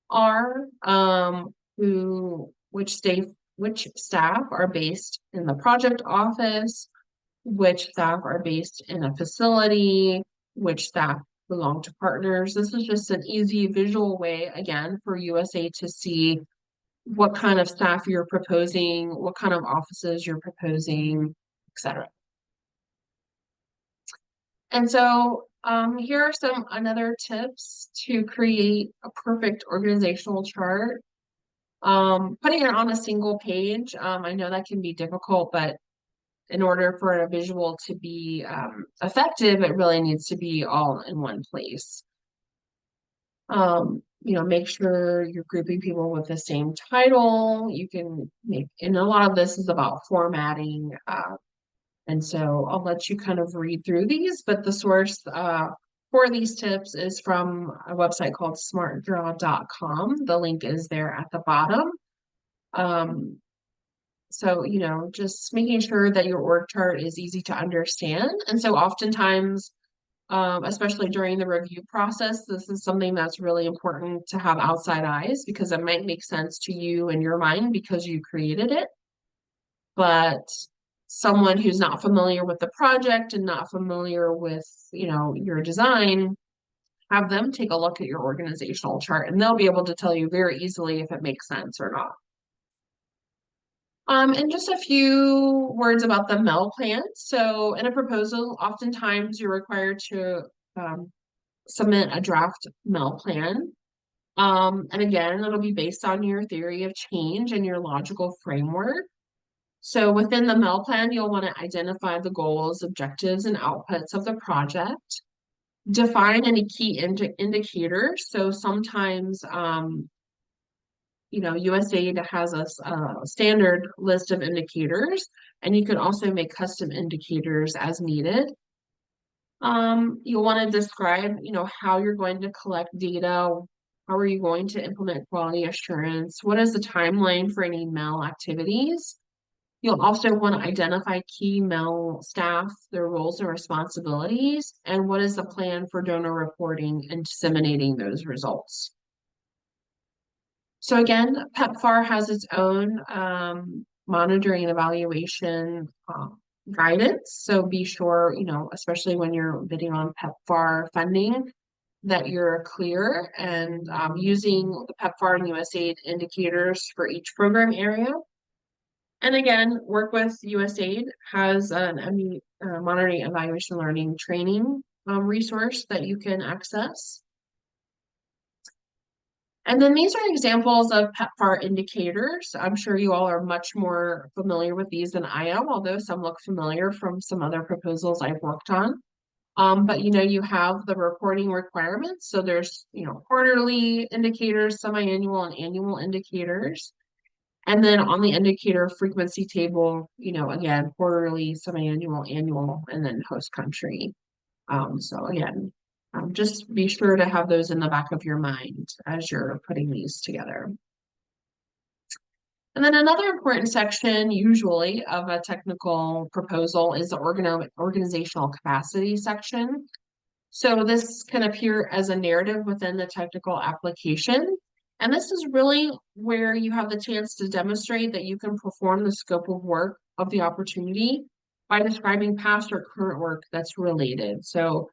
are, which staff are based in the project office, which staff are based in a facility, which staff belong to partners. This is just an easy visual way, again, for USA to see what kind of staff you're proposing, what kind of offices you're proposing, etc. And so here are some other tips to create a perfect organizational chart. Putting it on a single page, I know that can be difficult, but in order for a visual to be effective, it really needs to be all in one place. Make sure you're grouping people with the same title. You can make, and a lot of this is about formatting. And so I'll let you kind of read through these, but the source for these tips is from a website called smartdraw.com. The link is there at the bottom. So, just making sure that your org chart is easy to understand. And so oftentimes, especially during the review process, this is something that's really important to have outside eyes, because it might make sense to you in your mind because you created it. But someone who's not familiar with the project and not familiar with, your design, have them take a look at your organizational chart, and they'll be able to tell you very easily if it makes sense or not. And just a few words about the MEL plan. So in a proposal, oftentimes you're required to submit a draft MEL plan. And again, it'll be based on your theory of change and your logical framework. So within the MEL plan, you'll want to identify the goals, objectives, and outputs of the project. Define any key indicators. So sometimes USAID has a standard list of indicators, and you could also make custom indicators as needed. You'll want to describe, how you're going to collect data, how are you going to implement quality assurance, what is the timeline for any MEL activities. You'll also want to identify key MEL staff, their roles and responsibilities, and what is the plan for donor reporting and disseminating those results. So again, PEPFAR has its own monitoring and evaluation guidance. So be sure, especially when you're bidding on PEPFAR funding, that you're clear and using the PEPFAR and USAID indicators for each program area. And again, Work with USAID has an monitoring, evaluation, learning, training resource that you can access. And then these are examples of PEPFAR indicators. I'm sure you all are much more familiar with these than I am, although some look familiar from some other proposals I've worked on. But you have the reporting requirements. So there's, quarterly indicators, semi-annual and annual indicators. And then on the indicator frequency table, again, quarterly, semi-annual, annual, and then host country. So again, just be sure to have those in the back of your mind as you're putting these together. And then another important section, usually, of a technical proposal is the organizational capacity section. So this can appear as a narrative within the technical application. And this is really where you have the chance to demonstrate that you can perform the scope of work of the opportunity by describing past or current work that's related. So,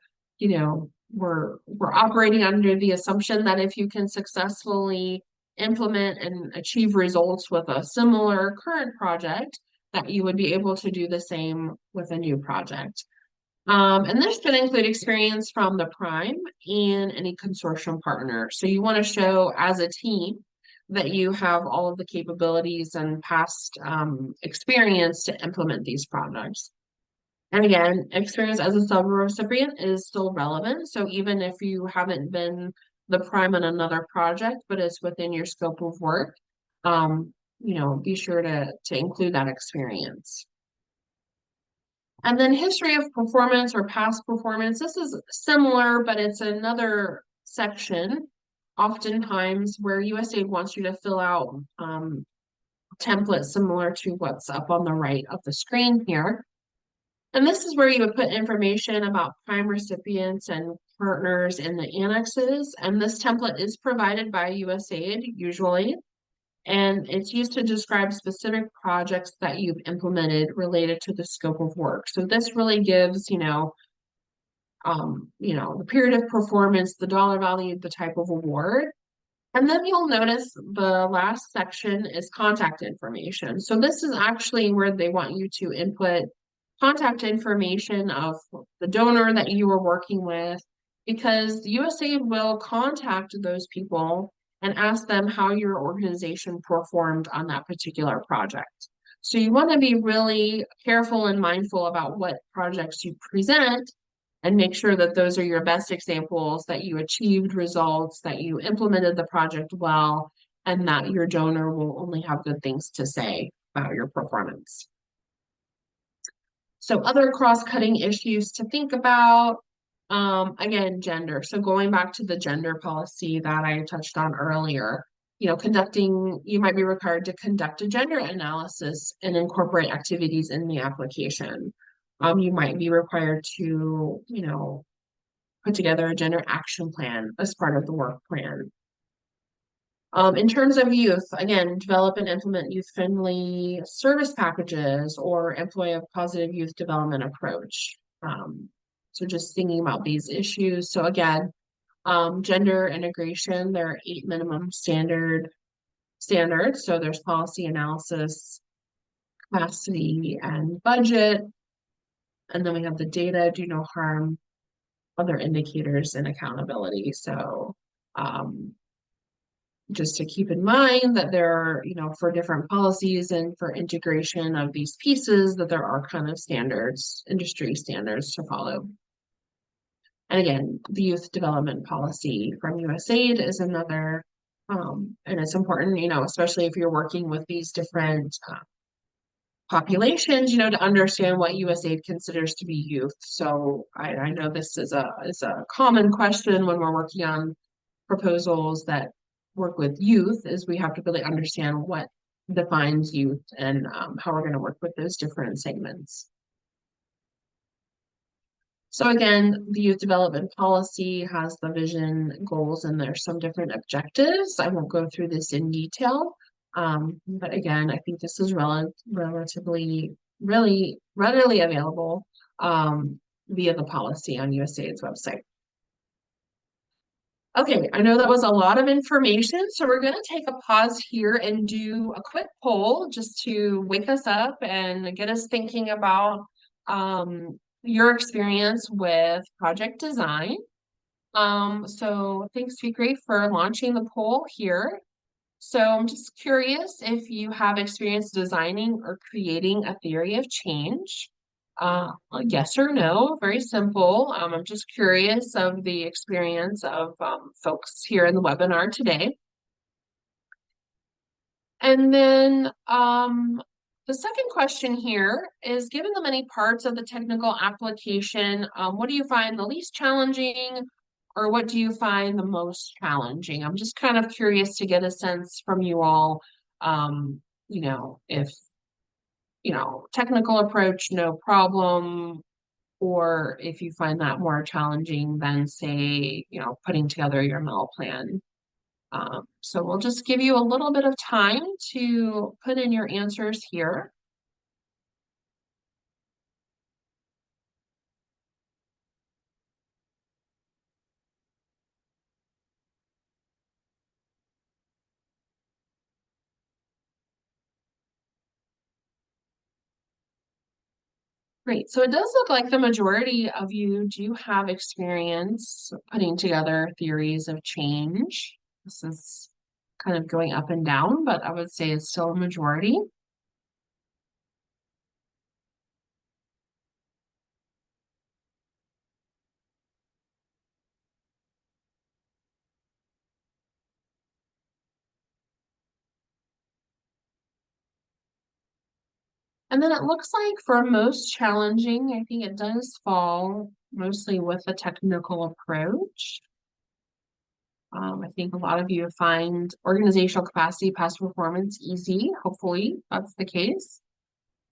we're operating under the assumption that if you can successfully implement and achieve results with a similar current project, that you would be able to do the same with a new project. And this could include experience from the prime and any consortium partner. So you want to show as a team that you have all of the capabilities and past experience to implement these projects. And again, experience as a sub-recipient is still relevant. So even if you haven't been the prime on another project, but it's within your scope of work, be sure to include that experience. And then history of performance or past performance. This is similar, but it's another section, oftentimes where USAID wants you to fill out templates similar to what's up on the right of the screen here. And this is where you would put information about prime recipients and partners in the annexes. And this template is provided by USAID usually. And it's used to describe specific projects that you've implemented related to the scope of work. So this really gives, the period of performance, the dollar value, the type of award. And then you'll notice the last section is contact information. So this is actually where they want you to input contact information of the donor that you were working with, because USAID will contact those people and ask them how your organization performed on that particular project. So you want to be really careful and mindful about what projects you present and make sure that those are your best examples, that you achieved results, that you implemented the project well, and that your donor will only have good things to say about your performance. So other cross-cutting issues to think about, again, gender. So going back to the gender policy that I touched on earlier, you might be required to conduct a gender analysis and incorporate activities in the application. You might be required to, put together a gender action plan as part of the work plan. In terms of youth, again, develop and implement youth-friendly service packages or employ a positive youth development approach. So just thinking about these issues. So again, gender integration, there are 8 minimum standards. So there's policy analysis, capacity, and budget. And then we have the data, do no harm, other indicators, and accountability. So just to keep in mind that there are, for different policies and for integration of these pieces, that there are kind of standards, industry standards to follow. And again, the youth development policy from USAID is another, and it's important, especially if you're working with these different populations, to understand what USAID considers to be youth. So I know this is a common question when we're working on proposals that work with youth, is we have to really understand what defines youth and how we're going to work with those different segments. So again, the youth development policy has the vision, goals, and there's some different objectives. I won't go through this in detail, but again, I think this is relatively, really readily available via the policy on USAID's website. Okay, I know that was a lot of information, so we're going to take a pause here and do a quick poll just to wake us up and get us thinking about your experience with project design. So thanks, Fikri, for launching the poll here. So I'm just curious if you have experience designing or creating a theory of change. Yes or no, very simple. I'm just curious of the experience of folks here in the webinar today. And then the second question here is, given the many parts of the technical application, what do you find the least challenging, or what do you find the most challenging? I'm just kind of curious to get a sense from you all, if technical approach, no problem, or if you find that more challenging than, say, putting together your MEL plan. So we'll just give you a little bit of time to put in your answers here. Great. So it does look like the majority of you do have experience putting together theories of change. This is kind of going up and down, but I would say it's still a majority. And then it looks like for most challenging, I think it does fall mostly with a technical approach. I think a lot of you find organizational capacity, past performance easy. Hopefully that's the case.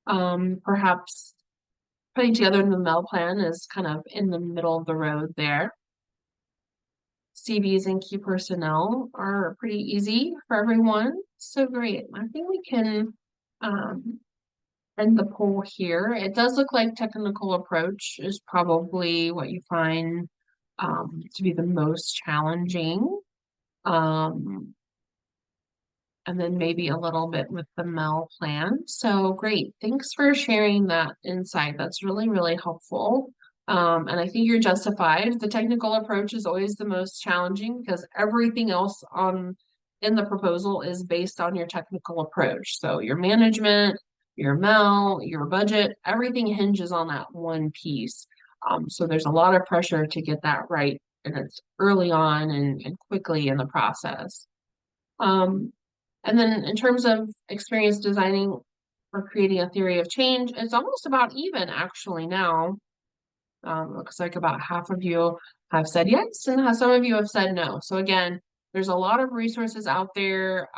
Perhaps putting together the MEL plan is kind of in the middle of the road there. CVs and key personnel are pretty easy for everyone. So great. I think we can end the poll here. It does look like technical approach is probably what you find to be the most challenging. And then maybe a little bit with the MEL plan. So great. Thanks for sharing that insight. That's really, really helpful. And I think you're justified. The technical approach is always the most challenging because everything else in the proposal is based on your technical approach. So your management, your MEL, your budget, everything hinges on that one piece. So there's a lot of pressure to get that right, and it's early on and quickly in the process. And then in terms of experience designing or creating a theory of change, it's almost about even actually now. Looks like about half of you have said yes, and some of you have said no. So again, there's a lot of resources out there,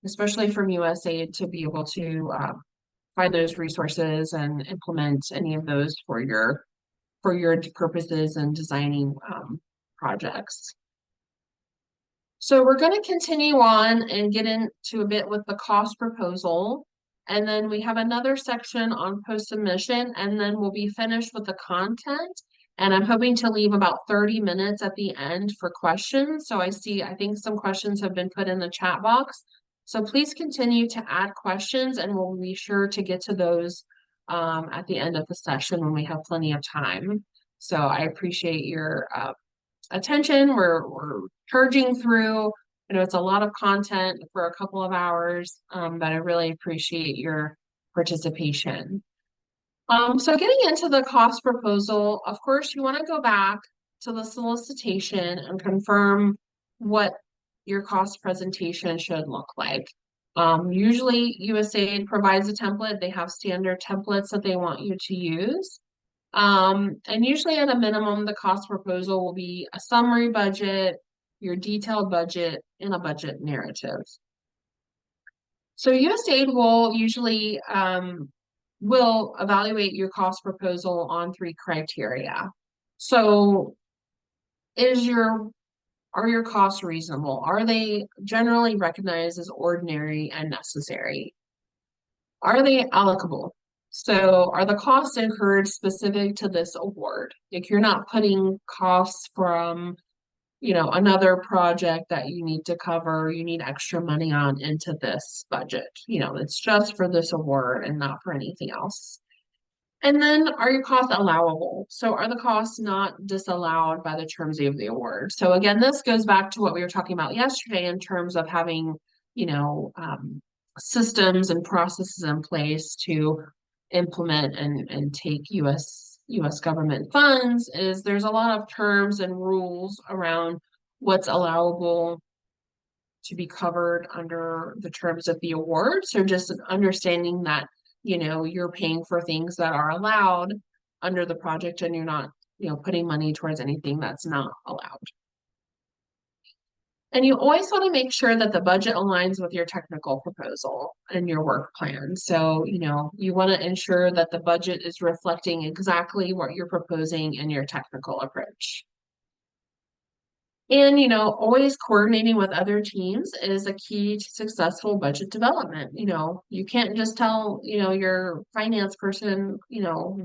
especially from USAID, to be able to find those resources and implement any of those for your purposes and designing projects. So we're going to continue on and get into a bit with the cost proposal. And then we have another section on post-submission, and then we'll be finished with the content. And I'm hoping to leave about 30 minutes at the end for questions. So I think some questions have been put in the chat box. So please continue to add questions, and we'll be sure to get to those at the end of the session when we have plenty of time. So I appreciate your attention. We're purging through. I know it's a lot of content for a couple of hours, but I really appreciate your participation. So getting into the cost proposal, of course, you want to go back to the solicitation and confirm what your cost presentation should look like. Usually USAID provides a template. They have standard templates that they want you to use. And usually at a minimum, the cost proposal will be a summary budget, your detailed budget, and a budget narrative. So USAID will usually will evaluate your cost proposal on 3 criteria. So are your costs reasonable? Are they generally recognized as ordinary and necessary? Are they allocable? So are the costs incurred specific to this award? Like you're not putting costs from, another project that you need to cover, you need extra money on into this budget. It's just for this award and not for anything else. And then are your costs allowable? So are the costs not disallowed by the terms of the award? So again, this goes back to what we were talking about yesterday in terms of having, systems and processes in place to implement and take US government funds. Is there's a lot of terms and rules around what's allowable to be covered under the terms of the award. So just understanding that, you're paying for things that are allowed under the project and you're not, putting money towards anything that's not allowed. And you always want to make sure that the budget aligns with your technical proposal and your work plan. So, you want to ensure that the budget is reflecting exactly what you're proposing in your technical approach. And, always coordinating with other teams is a key to successful budget development. You can't just tell, your finance person,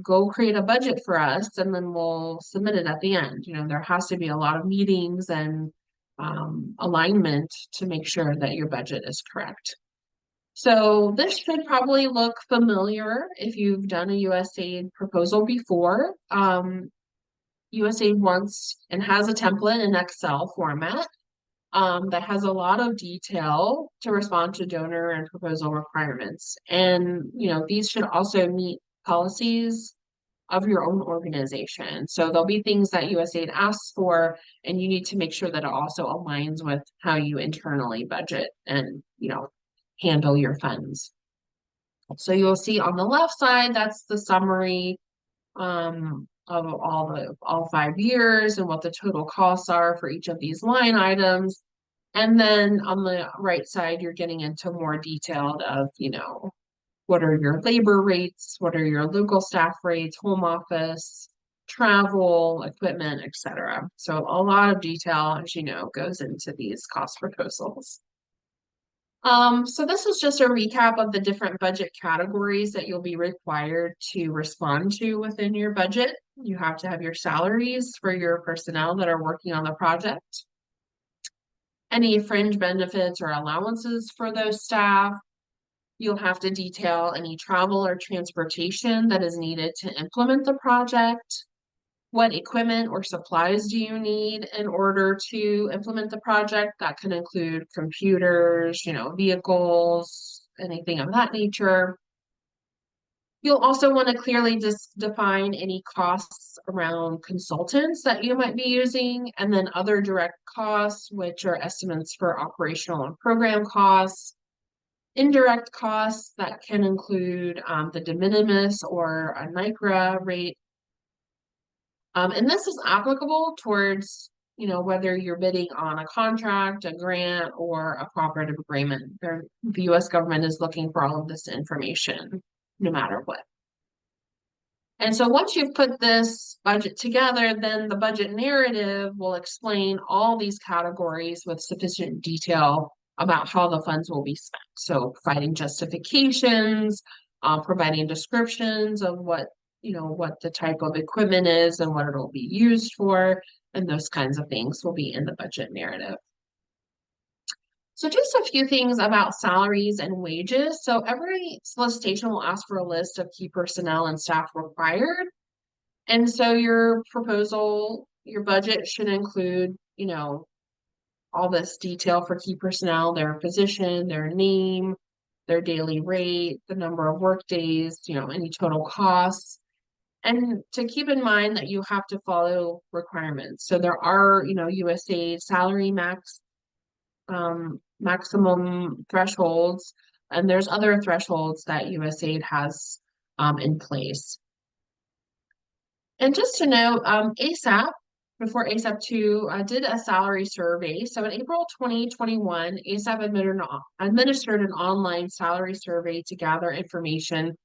go create a budget for us and then we'll submit it at the end. There has to be a lot of meetings and alignment to make sure that your budget is correct. So this should probably look familiar if you've done a USAID proposal before. USAID wants and has a template in Excel format that has a lot of detail to respond to donor and proposal requirements. And, these should also meet policies of your own organization. So there'll be things that USAID asks for, and you need to make sure that it also aligns with how you internally budget and, handle your funds. So you'll see on the left side, that's the summary of all 5 years and what the total costs are for each of these line items. And then on the right side, you're getting into more detailed of, what are your labor rates, what are your local staff rates, home office, travel, equipment, etc. So a lot of detail, as you know, goes into these cost proposals. So this is just a recap of the different budget categories that you'll be required to respond to within your budget. You have to have your salaries for your personnel that are working on the project, any fringe benefits or allowances for those staff. You'll have to detail any travel or transportation that is needed to implement the project. What equipment or supplies do you need in order to implement the project? That can include computers, vehicles, anything of that nature. You'll also want to clearly define any costs around consultants that you might be using, and then other direct costs, which are estimates for operational and program costs. Indirect costs that can include the de minimis or a NICRA rate. And this is applicable towards, whether you're bidding on a contract, a grant, or a cooperative agreement. The U.S. government is looking for all of this information, no matter what. And so once you've put this budget together, then the budget narrative will explain all these categories with sufficient detail about how the funds will be spent. So providing justifications, providing descriptions of what the type of equipment is and what it'll be used for, and those kinds of things will be in the budget narrative. So just a few things about salaries and wages. So every solicitation will ask for a list of key personnel and staff required. And so your proposal, your budget should include, all this detail for key personnel, their position, their name, their daily rate, the number of work days, any total costs. And to keep in mind that you have to follow requirements. So there are, USAID salary maximum thresholds, and there's other thresholds that USAID has in place. And just to note, ASAP, before ASAP 2, did a salary survey. So in April 2021, ASAP administered an online salary survey to gather information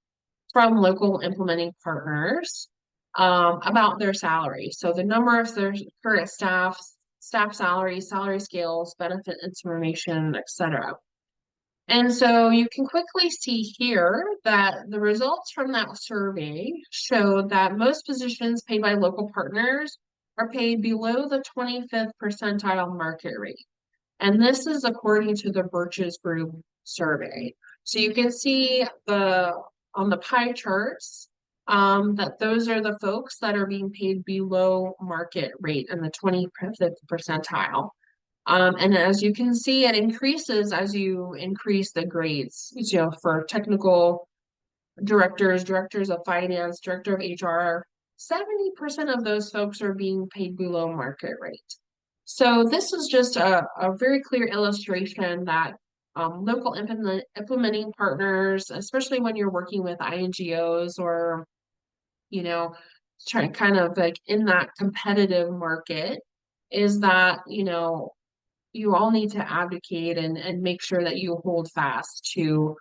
from local implementing partners about their salary. So the number of their current staff salaries, salary scales, benefit information, etc. And so you can quickly see here that the results from that survey showed that most positions paid by local partners are paid below the 25th percentile market rate. And this is according to the Birch's Group survey. So you can see on the pie charts that those are the folks that are being paid below market rate in the 25th percentile. And as you can see, it increases as you increase the grades, for technical directors, directors of finance, director of HR, 70% of those folks are being paid below market rate. So this is just a very clear illustration that local implementing partners, especially when you're working with INGOs or, trying kind of like in that competitive market, is that, you all need to advocate and make sure that you hold fast to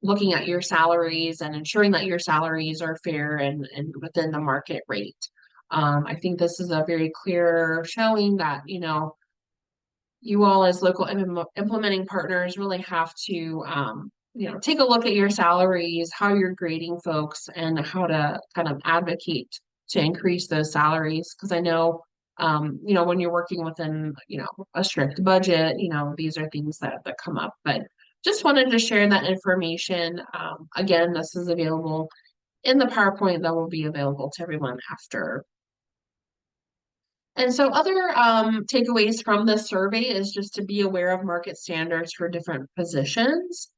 looking at your salaries and ensuring that your salaries are fair and within the market rate. I think this is a very clear showing that, you all as local implementing partners really have to, take a look at your salaries, how you're grading folks, and how to kind of advocate to increase those salaries. Because I know, when you're working within, a strict budget, these are things that come up. But just wanted to share that information. Again, this is available in the PowerPoint that will be available to everyone after. And so other takeaways from this survey is just to be aware of market standards for different positions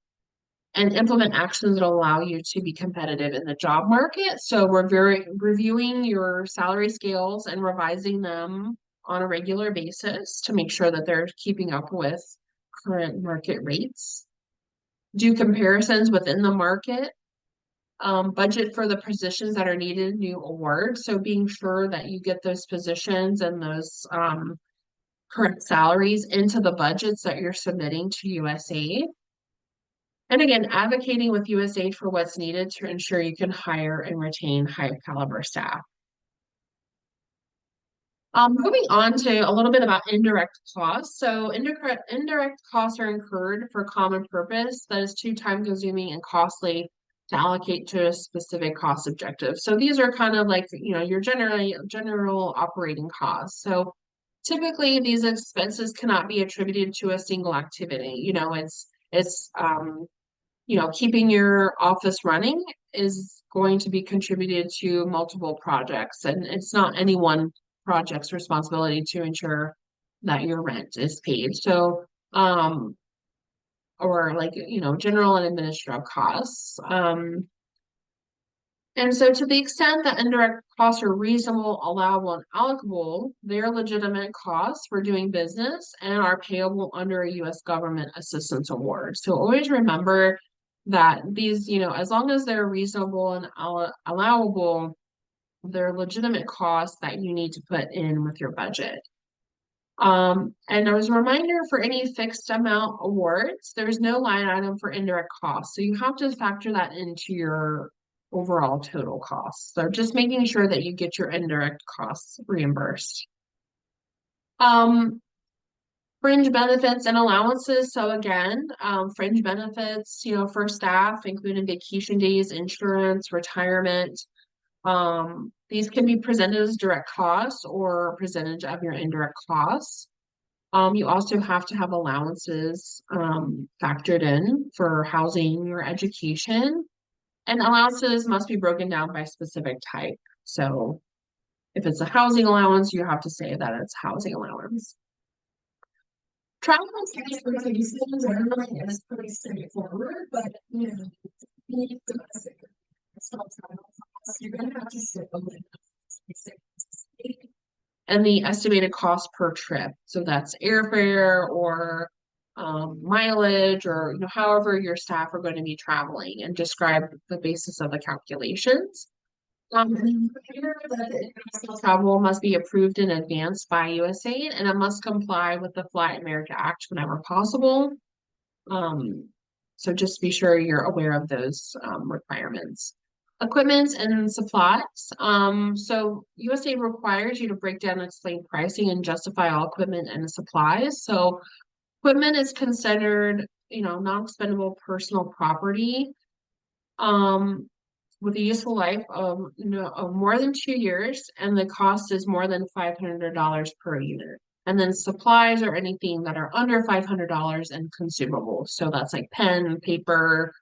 and implement actions that allow you to be competitive in the job market. So we're reviewing your salary scales and revising them on a regular basis to make sure that they're keeping up with current market rates. do comparisons within the market, budget for the positions that are needed in new awards. So being sure that you get those positions and those current salaries into the budgets that you're submitting to USAID. And again, advocating with USAID for what's needed to ensure you can hire and retain high caliber staff. Moving on to a little bit about indirect costs. So indirect costs are incurred for common purpose that is too time consuming and costly to allocate to a specific cost objective. So these are kind of like, your general operating costs. So typically these expenses cannot be attributed to a single activity. It's keeping your office running is going to be contributed to multiple projects, and it's not any one project's responsibility to ensure that your rent is paid. So, or like, general and administrative costs. And so to the extent that indirect costs are reasonable, allowable, and allocable, they're legitimate costs for doing business and are payable under a U.S. government assistance award. So always remember that these, as long as they're reasonable and allowable, they're legitimate costs that you need to put in with your budget. And as a reminder, for any fixed amount awards, there's no line item for indirect costs. So you have to factor that into your overall total costs. So just making sure that you get your indirect costs reimbursed. Fringe benefits and allowances. So again, fringe benefits, for staff, including vacation days, insurance, retirement. These can be presented as direct costs or a percentage of your indirect costs. You also have to have allowances factored in for housing or education. And allowances must be broken down by specific type. So if it's a housing allowance, you have to say that it's housing allowance. Travel and transportation generally is pretty straightforward, but you're going to have to sit and the estimated cost per trip. So that's airfare or mileage, or however your staff are going to be traveling, and describe the basis of the calculations. International travel must be approved in advance by USAID, and it must comply with the Fly America Act whenever possible. So just be sure you're aware of those requirements. Equipment and supplies. So USAID requires you to break down and explain pricing and justify all equipment and supplies. So equipment is considered, non-expendable personal property. With a useful life of more than 2 years, and the cost is more than $500 per unit. And then supplies are anything that are under $500 and consumables. So that's like pen, paper,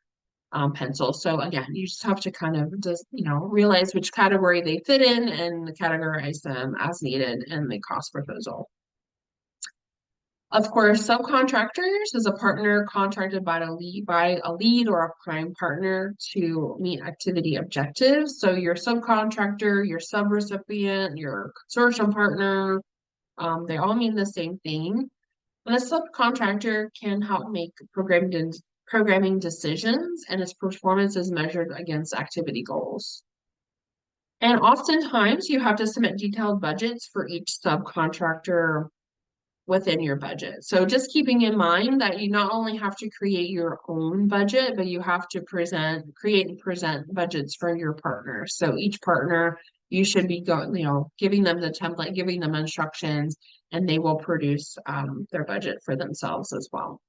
pencil. So again, you just have to kind of just realize which category they fit in and categorize them as needed in the cost proposal. Of course, subcontractors is a partner contracted by a lead or a prime partner to meet activity objectives. So your subcontractor, your subrecipient, your consortium partner, they all mean the same thing. And a subcontractor can help make programming decisions, and its performance is measured against activity goals. And oftentimes you have to submit detailed budgets for each subcontractor within your budget. So just keeping in mind that you not only have to create your own budget, but you have to create and present budgets for your partners. So each partner, you should be giving them the template, giving them instructions, and they will produce their budget for themselves as well.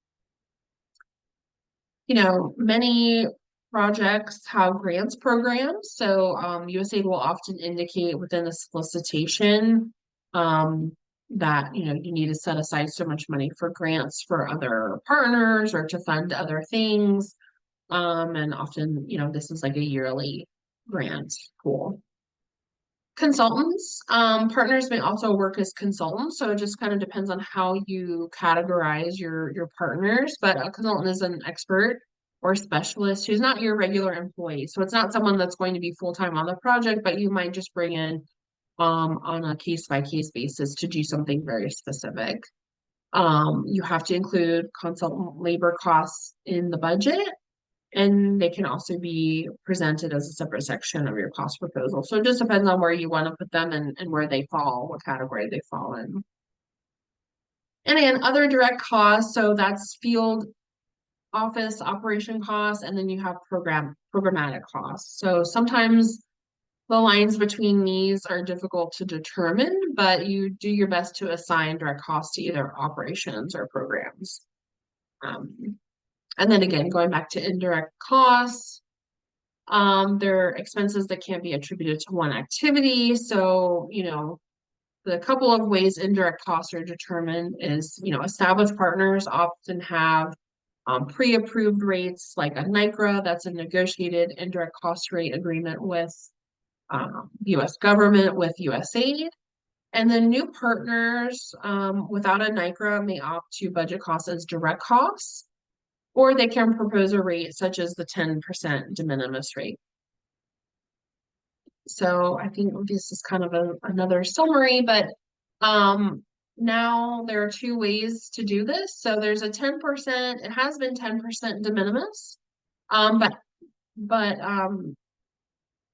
Many projects have grants programs. So USAID will often indicate within the solicitation that you need to set aside so much money for grants for other partners or to fund other things. And often, this is like a yearly grant pool. Consultants, partners may also work as consultants, so it just kind of depends on how you categorize your partners. But a consultant is an expert or specialist who's not your regular employee. So it's not someone that's going to be full-time on the project, but you might just bring in on a case-by-case basis to do something very specific. You have to include consultant labor costs in the budget, and they can also be presented as a separate section of your cost proposal. So it just depends on where you want to put them and where they fall, what category they fall in. And again, other direct costs, so that's field office operation costs, and then you have programmatic costs. So sometimes the lines between these are difficult to determine, but you do your best to assign direct costs to either operations or programs. And then again, going back to indirect costs, they're expenses that can't be attributed to one activity. So, the couple of ways indirect costs are determined is, established partners often have pre-approved rates like a NICRA, that's a negotiated indirect cost rate agreement with U.S. government, with USAID. And then new partners without a NICRA may opt to budget costs as direct costs, or they can propose a rate such as the 10% de minimis rate. So I think this is kind of another summary, but now there are two ways to do this. So there's a 10%, it has been 10% de minimis, but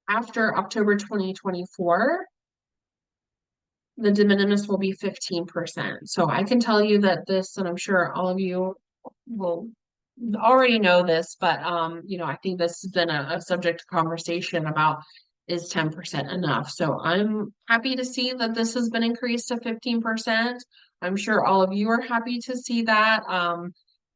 after October 2024, the de minimis will be 15%. So I can tell you that this, and I'm sure all of you will already know this, but I think this has been a subject of conversation about, is 10% enough? So I'm happy to see that this has been increased to 15%. I'm sure all of you are happy to see that.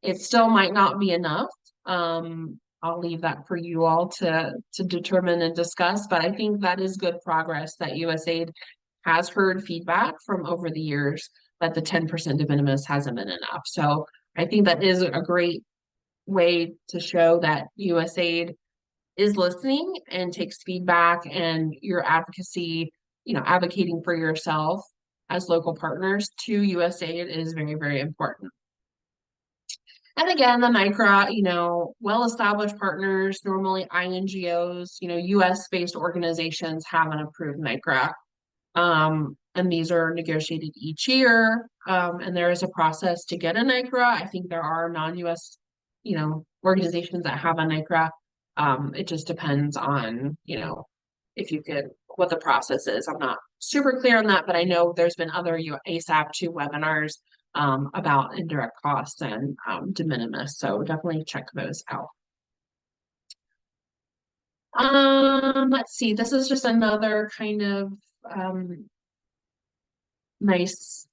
It still might not be enough. I'll leave that for you all to determine and discuss, but I think that is good progress that USAID has heard feedback from over the years that the 10% de minimis hasn't been enough. So I think that is a great way to show that USAID is listening and takes feedback, and your advocacy, advocating for yourself as local partners to USAID is very, very important. And again, the NICRA, well-established partners, normally INGOs, US-based organizations have an approved NICRA. And these are negotiated each year. And there is a process to get a NICRA. I think there are non-US, organizations that have a NICRA. It just depends on, what the process is. I'm not super clear on that, but I know there's been other ASAP 2 webinars about indirect costs and de minimis. So definitely check those out. Let's see, this is just another kind of nice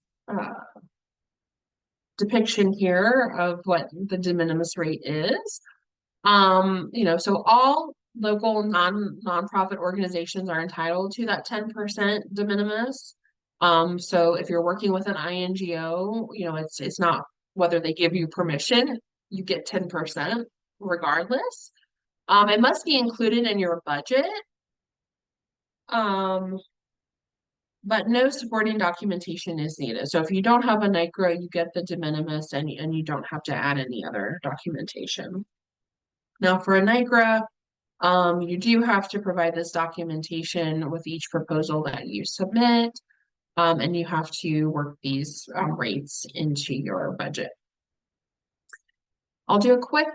depiction here of what the de minimis rate is. So all local nonprofit organizations are entitled to that 10% de minimis. So if you're working with an INGO, it's not whether they give you permission, you get 10% regardless. It must be included in your budget. But no supporting documentation is needed. So if you don't have a NICRA, you get the de minimis and you don't have to add any other documentation. Now for a NICRA, you do have to provide this documentation with each proposal that you submit, and you have to work these rates into your budget. I'll do a quick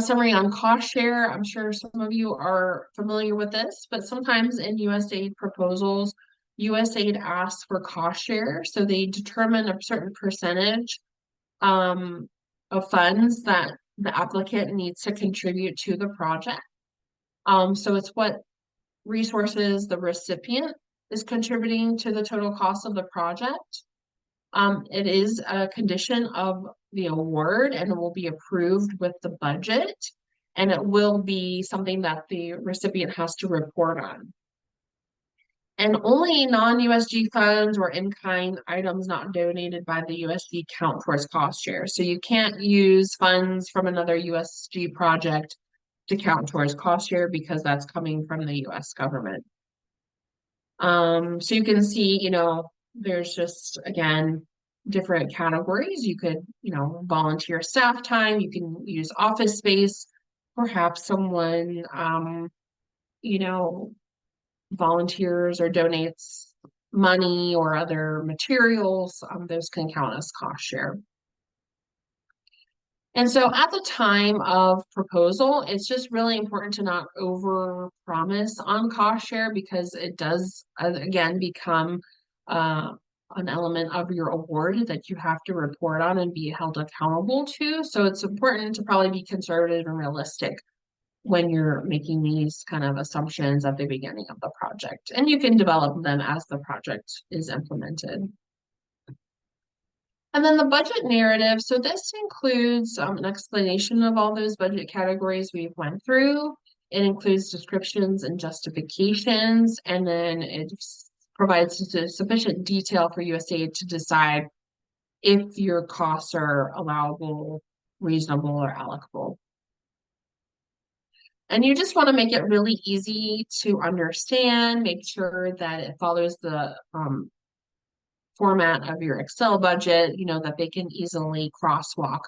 summary on cost share. I'm sure some of you are familiar with this, but sometimes in USAID proposals, USAID asks for cost share. So they determine a certain percentage of funds that the applicant needs to contribute to the project. So it's what resources the recipient is contributing to the total cost of the project. It is a condition of the award, and it will be approved with the budget, and it will be something that the recipient has to report on. And only non-USG funds or in-kind items not donated by the USG count towards cost share. So you can't use funds from another USG project to count towards cost share because that's coming from the US government. So you can see, there's just, again, different categories. You could, volunteer staff time, you can use office space, perhaps someone, volunteers or donates money or other materials, those can count as cost share. And so at the time of proposal, it's just really important to not over promise on cost share because it does, again, become an element of your award that you have to report on and be held accountable to. So it's important to probably be conservative and realistic when you're making these kind of assumptions at the beginning of the project. And you can develop them as the project is implemented. And then the budget narrative. So this includes an explanation of all those budget categories we've went through. It includes descriptions and justifications, and then it provides sufficient detail for USAID to decide if your costs are allowable, reasonable, or allocable. And you just want to make it really easy to understand, make sure that it follows the format of your Excel budget, that they can easily crosswalk.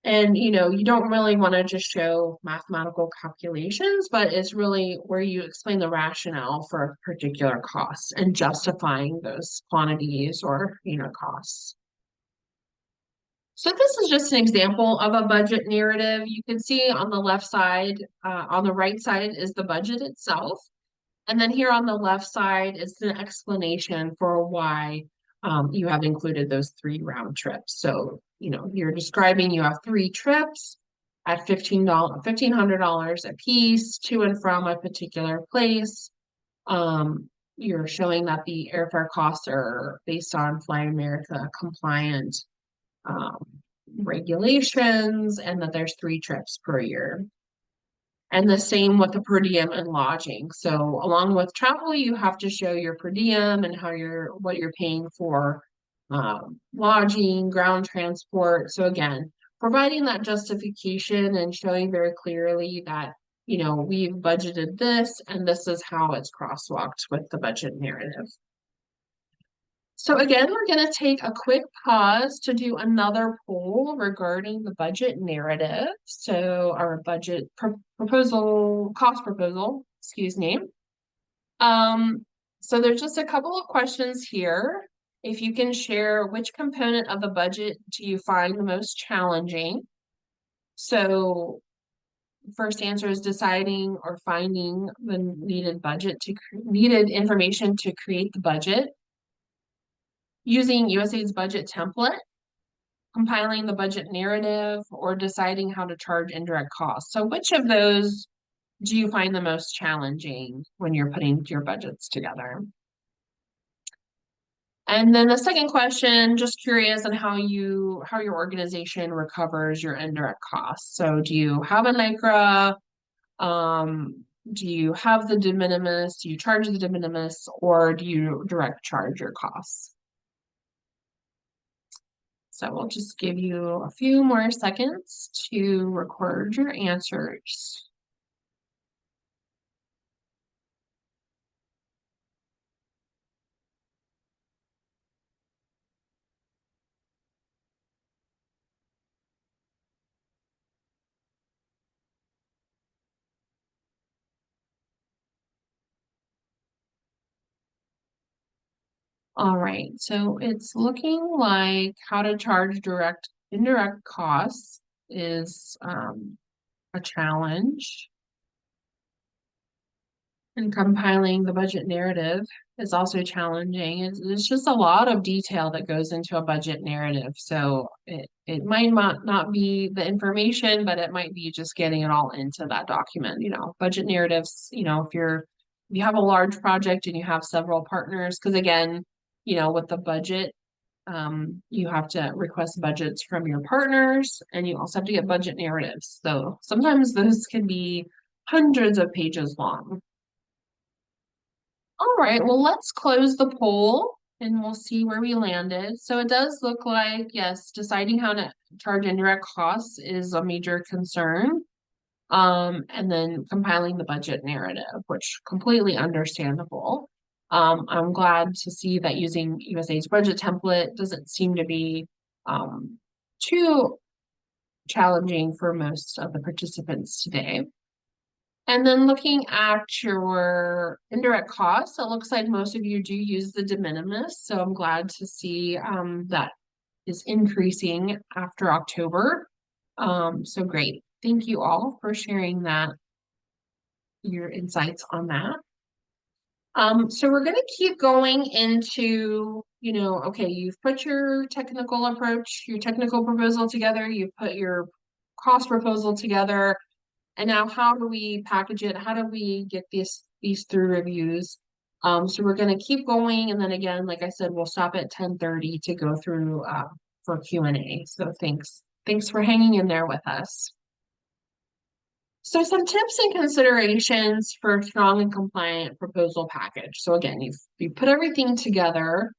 And, you don't really want to just show mathematical calculations, but it's really where you explain the rationale for a particular cost and justifying those quantities or, costs. So this is just an example of a budget narrative. You can see on the left side, on the right side is the budget itself. And then here on the left side is the explanation for why you have included those 3 round trips. So, you're describing you have 3 trips at $1,500 a piece to and from a particular place. You're showing that the airfare costs are based on Fly America compliant regulations and that there's 3 trips per year. And the same with the per diem and lodging. So along with travel, you have to show your per diem and what you're paying for lodging, ground transport. So again, providing that justification and showing very clearly that, we've budgeted this and this is how it's crosswalked with the budget narrative. So again, we're going to take a quick pause to do another poll regarding the budget narrative. So our budget cost proposal, excuse me. So there's just a couple of questions here. If you can share which component of the budget do you find the most challenging? So first answer is deciding or finding the needed information to create the budget. Using USAID's budget template, compiling the budget narrative, or deciding how to charge indirect costs. So which of those do you find the most challenging when you're putting your budgets together? And then the second question, just curious on how your organization recovers your indirect costs. So do you have a NICRA? Do you have the de minimis? Do you charge the de minimis, or do you direct charge your costs? So we'll just give you a few more seconds to record your answers. All right, so it's looking like how to charge indirect costs is a challenge. And compiling the budget narrative is also challenging. It's just a lot of detail that goes into a budget narrative. So it might not be the information, but it might be just getting it all into that document. Budget narratives, if you have a large project and you have several partners, because again, with the budget, you have to request budgets from your partners and you also have to get budget narratives. So sometimes those can be hundreds of pages long. All right, well, let's close the poll and we'll see where we landed. So it does look like, yes, deciding how to charge indirect costs is a major concern. And then compiling the budget narrative, which completely understandable. I'm glad to see that using USAID's budget template doesn't seem to be too challenging for most of the participants today. And then looking at your indirect costs, it looks like most of you do use the de minimis. So I'm glad to see that is increasing after October. So great. Thank you all for sharing that, your insights on that. So we're going to keep going into, okay, you've put your technical approach, your technical proposal together, you've put your cost proposal together, and now how do we package it? How do we get these through reviews? So we're going to keep going, and then again, like I said, we'll stop at 10:30 to go through for Q&A. So thanks for hanging in there with us. So some tips and considerations for a strong and compliant proposal package. So again, you put everything together,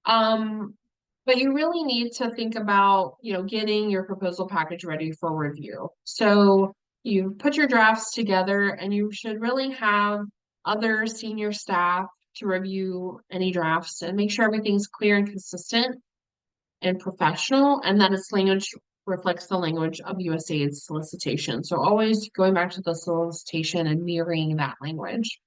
but you really need to think about, getting your proposal package ready for review. So you put your drafts together and you should really have other senior staff to review any drafts and make sure everything's clear and consistent and professional, and that its language reflects the language of USAID's solicitation. So always going back to the solicitation and mirroring that language.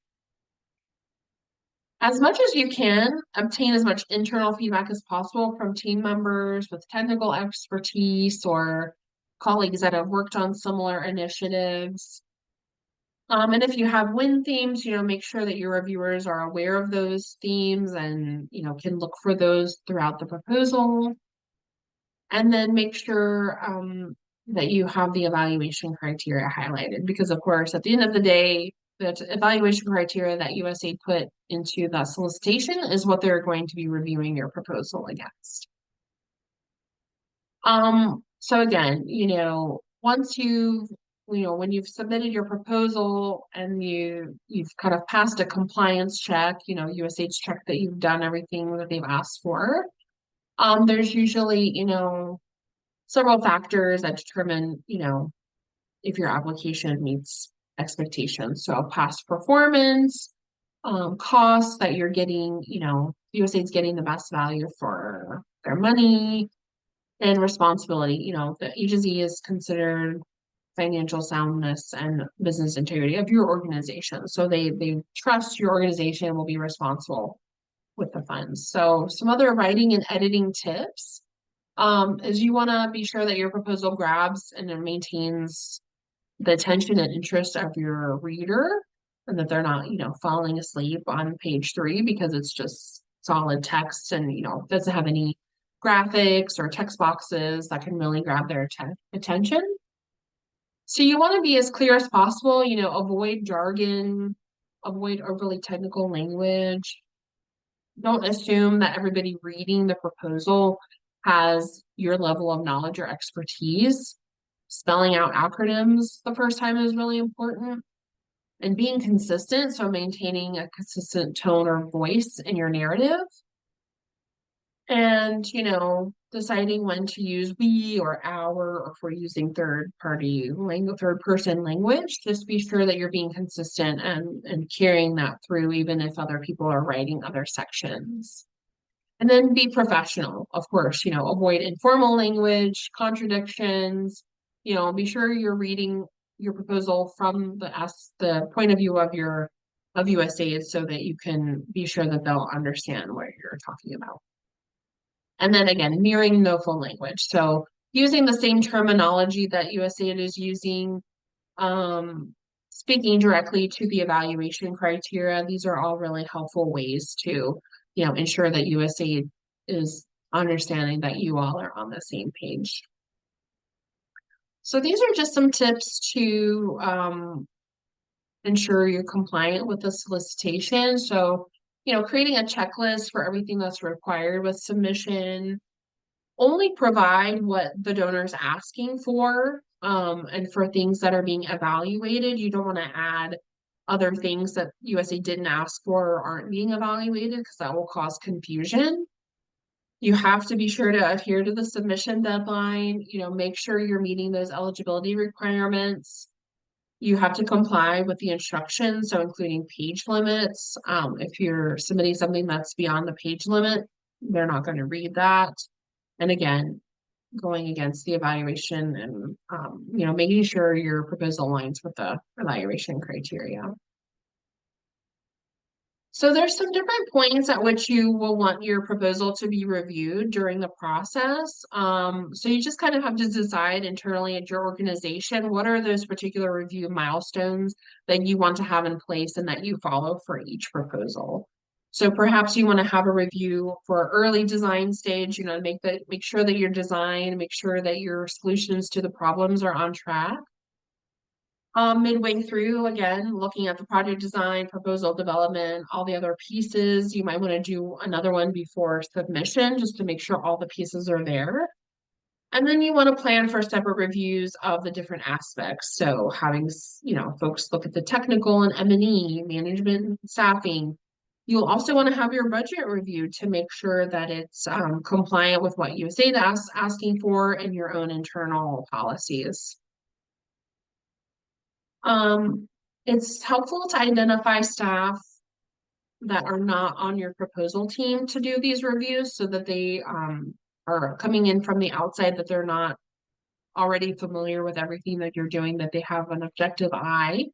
As much as you can, obtain as much internal feedback as possible from team members with technical expertise or colleagues that have worked on similar initiatives. And if you have win themes, make sure that your reviewers are aware of those themes and, can look for those throughout the proposal. And then make sure that you have the evaluation criteria highlighted, because of course, at the end of the day, the evaluation criteria that USAID put into the solicitation is what they're going to be reviewing your proposal against. So again, once when you've submitted your proposal and you've kind of passed a compliance check, USAID's check that you've done everything that they've asked for. There's usually, several factors that determine, if your application meets expectations. So past performance, costs that you're getting, USAID's getting the best value for their money, and responsibility. The agency is considered financial soundness and business integrity of your organization. So they trust your organization will be responsible with the funds. So some other writing and editing tips is you want to be sure that your proposal grabs and it maintains the attention and interest of your reader, and that they're not, falling asleep on page 3 because it's just solid text and, doesn't have any graphics or text boxes that can really grab their attention. So you want to be as clear as possible, avoid jargon, avoid overly technical language. Don't assume that everybody reading the proposal has your level of knowledge or expertise. Spelling out acronyms the first time is really important. And being consistent, so maintaining a consistent tone or voice in your narrative. And, deciding when to use we or our, or if we're using third-party language, third-person language, just be sure that you're being consistent and carrying that through, even if other people are writing other sections. And then be professional, of course, avoid informal language, contradictions, be sure you're reading your proposal from the point of view of USAID so that you can be sure that they'll understand what you're talking about. And then again, mirroring no full language. So using the same terminology that USAID is using, speaking directly to the evaluation criteria. These are all really helpful ways to, ensure that USAID is understanding that you all are on the same page. So these are just some tips to ensure you're compliant with the solicitation. So, creating a checklist for everything that's required with submission. Only provide what the donor is asking for, and for things that are being evaluated. You don't want to add other things that USA didn't ask for or aren't being evaluated, because that will cause confusion. You have to be sure to adhere to the submission deadline, make sure you're meeting those eligibility requirements. You have to comply with the instructions, so including page limits. If you're submitting something that's beyond the page limit, they're not going to read that. And again, going against the evaluation and, making sure your proposal aligns with the evaluation criteria. So there's some different points at which you will want your proposal to be reviewed during the process. So you just kind of have to decide internally at your organization, what are those particular review milestones that you want to have in place and that you follow for each proposal. So perhaps you want to have a review for early design stage, make sure that your design, make sure that your solutions to the problems are on track. Midway through, again, looking at the project design, proposal development, all the other pieces, you might want to do another one before submission just to make sure all the pieces are there. And then you want to plan for separate reviews of the different aspects. So having, folks look at the technical and M&E, management, and staffing. You'll also want to have your budget reviewed to make sure that it's compliant with what USAID is asking for and your own internal policies. It's helpful to identify staff that are not on your proposal team to do these reviews so that they are coming in from the outside, that they're not already familiar with everything that you're doing, that they have an objective eye,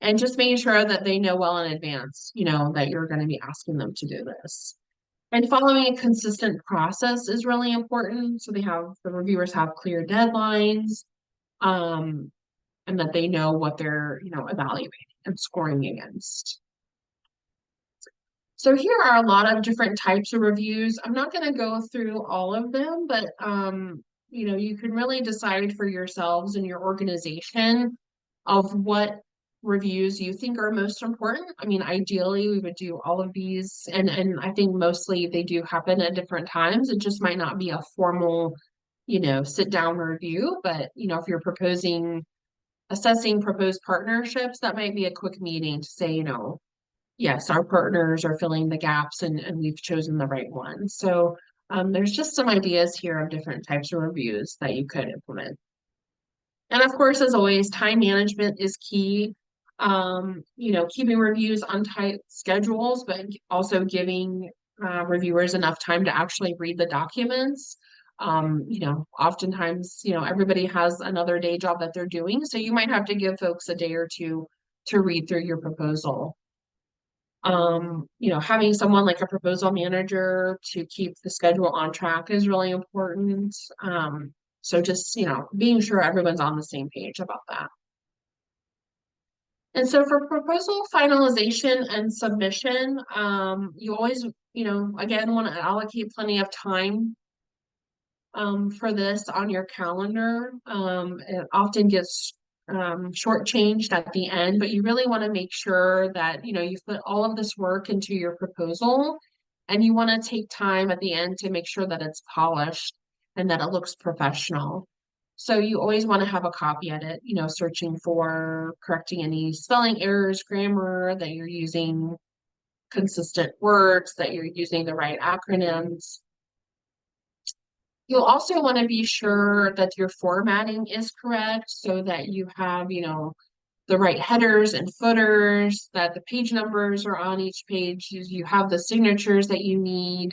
and just making sure that they know well in advance, that you're going to be asking them to do this. And following a consistent process is really important. So the reviewers have clear deadlines. And that they know what they're, evaluating and scoring against. So here are a lot of different types of reviews. I'm not going to go through all of them, but, you can really decide for yourselves and your organization of what reviews you think are most important. I mean, ideally, we would do all of these, and I think mostly they do happen at different times. It just might not be a formal, sit down review, but, if you're assessing proposed partnerships, that might be a quick meeting to say, yes, our partners are filling the gaps and we've chosen the right one. So there's just some ideas here of different types of reviews that you could implement. And of course, as always, time management is key. Keeping reviews on tight schedules, but also giving reviewers enough time to actually read the documents. Oftentimes, everybody has another day job that they're doing. So you might have to give folks a day or two to read through your proposal. Having someone like a proposal manager to keep the schedule on track is really important. So just, being sure everyone's on the same page about that. And so for proposal finalization and submission, you always, again, want to allocate plenty of time for this on your calendar. It often gets shortchanged at the end, but you really want to make sure that you've put all of this work into your proposal, and you want to take time at the end to make sure that it's polished and that it looks professional. So you always want to have a copy edit, searching for correcting any spelling errors, grammar, that you're using consistent words, that you're using the right acronyms. You'll also want to be sure that your formatting is correct so that you have, the right headers and footers, that the page numbers are on each page, you have the signatures that you need,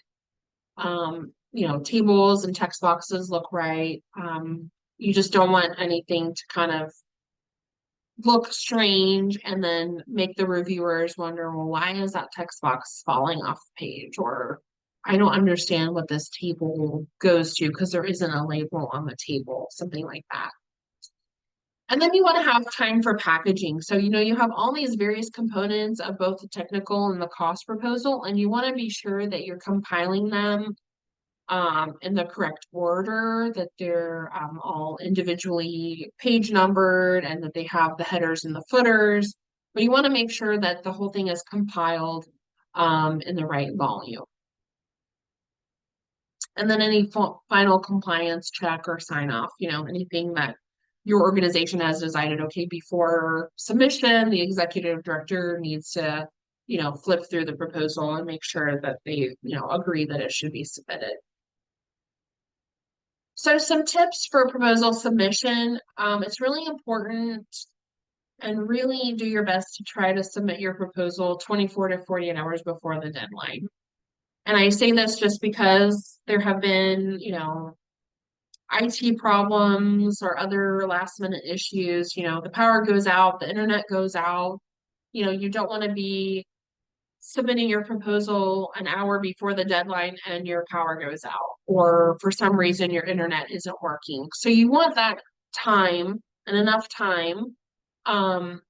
tables and text boxes look right. You just don't want anything to kind of look strange and then make the reviewers wonder, well, why is that text box falling off the page? Or I don't understand what this table goes to because there isn't a label on the table, something like that. And then you want to have time for packaging. So, you have all these various components of both the technical and the cost proposal, and you want to be sure that you're compiling them in the correct order, that they're all individually page numbered and that they have the headers and the footers. But you want to make sure that the whole thing is compiled in the right volume. And then any final compliance check or sign off, anything that your organization has decided, okay, before submission, the executive director needs to, flip through the proposal and make sure that they, agree that it should be submitted. So some tips for proposal submission. It's really important and really do your best to try to submit your proposal 24 to 48 hours before the deadline. And I say this just because there have been, IT problems or other last minute issues, the power goes out, the internet goes out, you don't want to be submitting your proposal an hour before the deadline and your power goes out, or for some reason your internet isn't working. So you want that time and enough time um,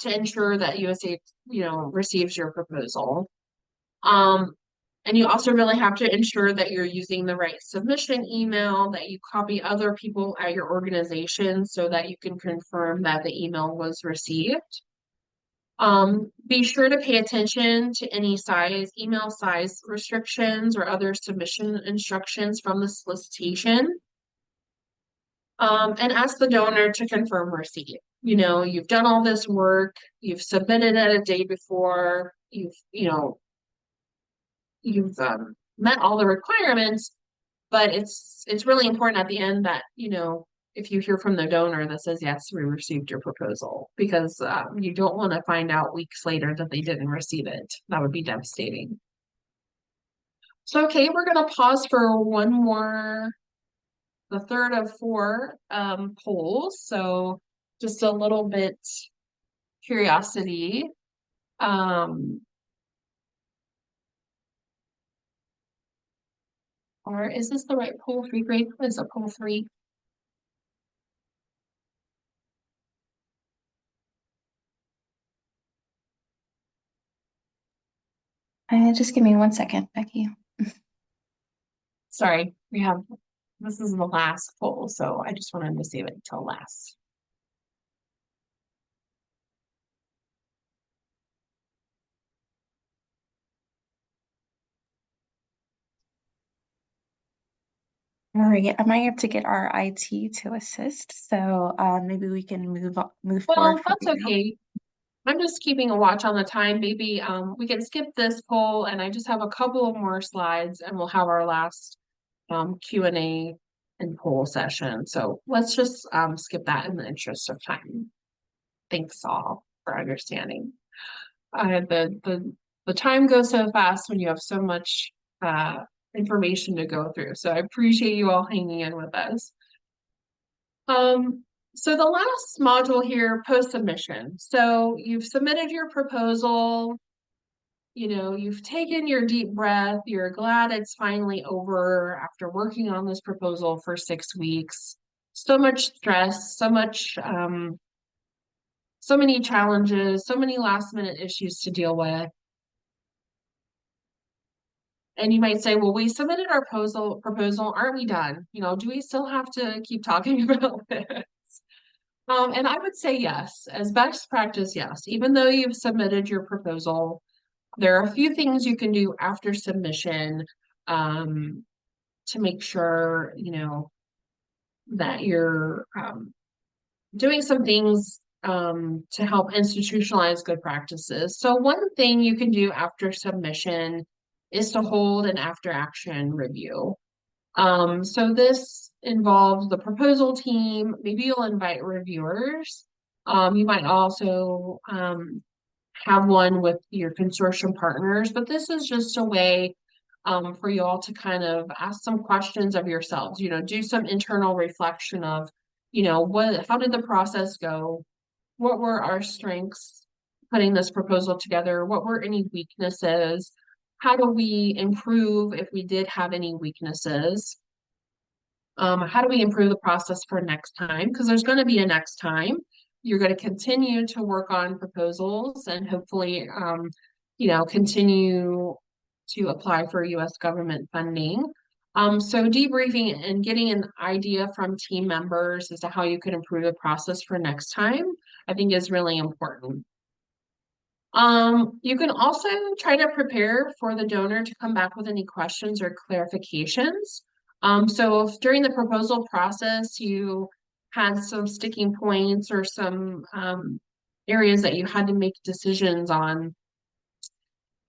to ensure that USA, receives your proposal. Um, and you also really have to ensure that you're using the right submission email, that you copy other people at your organization so that you can confirm that the email was received. Be sure to pay attention to any email size restrictions or other submission instructions from the solicitation. And ask the donor to confirm receipt. You've done all this work, you've submitted it a day before, you've met all the requirements, but it's really important at the end that, if you hear from the donor that says, yes, we received your proposal, because you don't want to find out weeks later that they didn't receive it. That would be devastating. So, okay, we're going to pause for one more, the third of four polls. So just a little bit curiosity. Or is this the right poll? 3 grade? What is a poll 3? Just give me 1 second, Becky. Sorry, this is the last poll, so I just wanted to save it until last. All right, I might have to get our IT to assist, so maybe we can move Well, forward from that's now. okay. I'm just keeping a watch on the time. Maybe we can skip this poll, and I just have a couple of more slides, and we'll have our last Q&A and poll session. So let's just skip that in the interest of time. Thanks all for understanding. The time goes so fast when you have so much information to go through. So I appreciate you all hanging in with us. So the last module here, post-submission. So you've submitted your proposal, you've taken your deep breath, you're glad it's finally over after working on this proposal for 6 weeks. So much stress, so many challenges, so many last minute issues to deal with. And you might say, well, we submitted our proposal, aren't we done? Do we still have to keep talking about this? And I would say yes, as best practice, yes. Even though you've submitted your proposal, there are a few things you can do after submission to make sure, that you're doing some things to help institutionalize good practices. So one thing you can do after submission is to hold an after action review. So this involves the proposal team. Maybe you'll invite reviewers. You might also have one with your consortium partners, but this is just a way for you all to kind of ask some questions of yourselves, do some internal reflection of, how did the process go? What were our strengths putting this proposal together? What were any weaknesses? How do we improve if we did have any weaknesses? How do we improve the process for next time? Because there's going to be a next time. You're going to continue to work on proposals and hopefully, continue to apply for U.S. government funding. So debriefing and getting an idea from team members as to how you could improve the process for next time, I think is really important. You can also try to prepare for the donor to come back with any questions or clarifications. So if during the proposal process you had some sticking points or some areas that you had to make decisions on,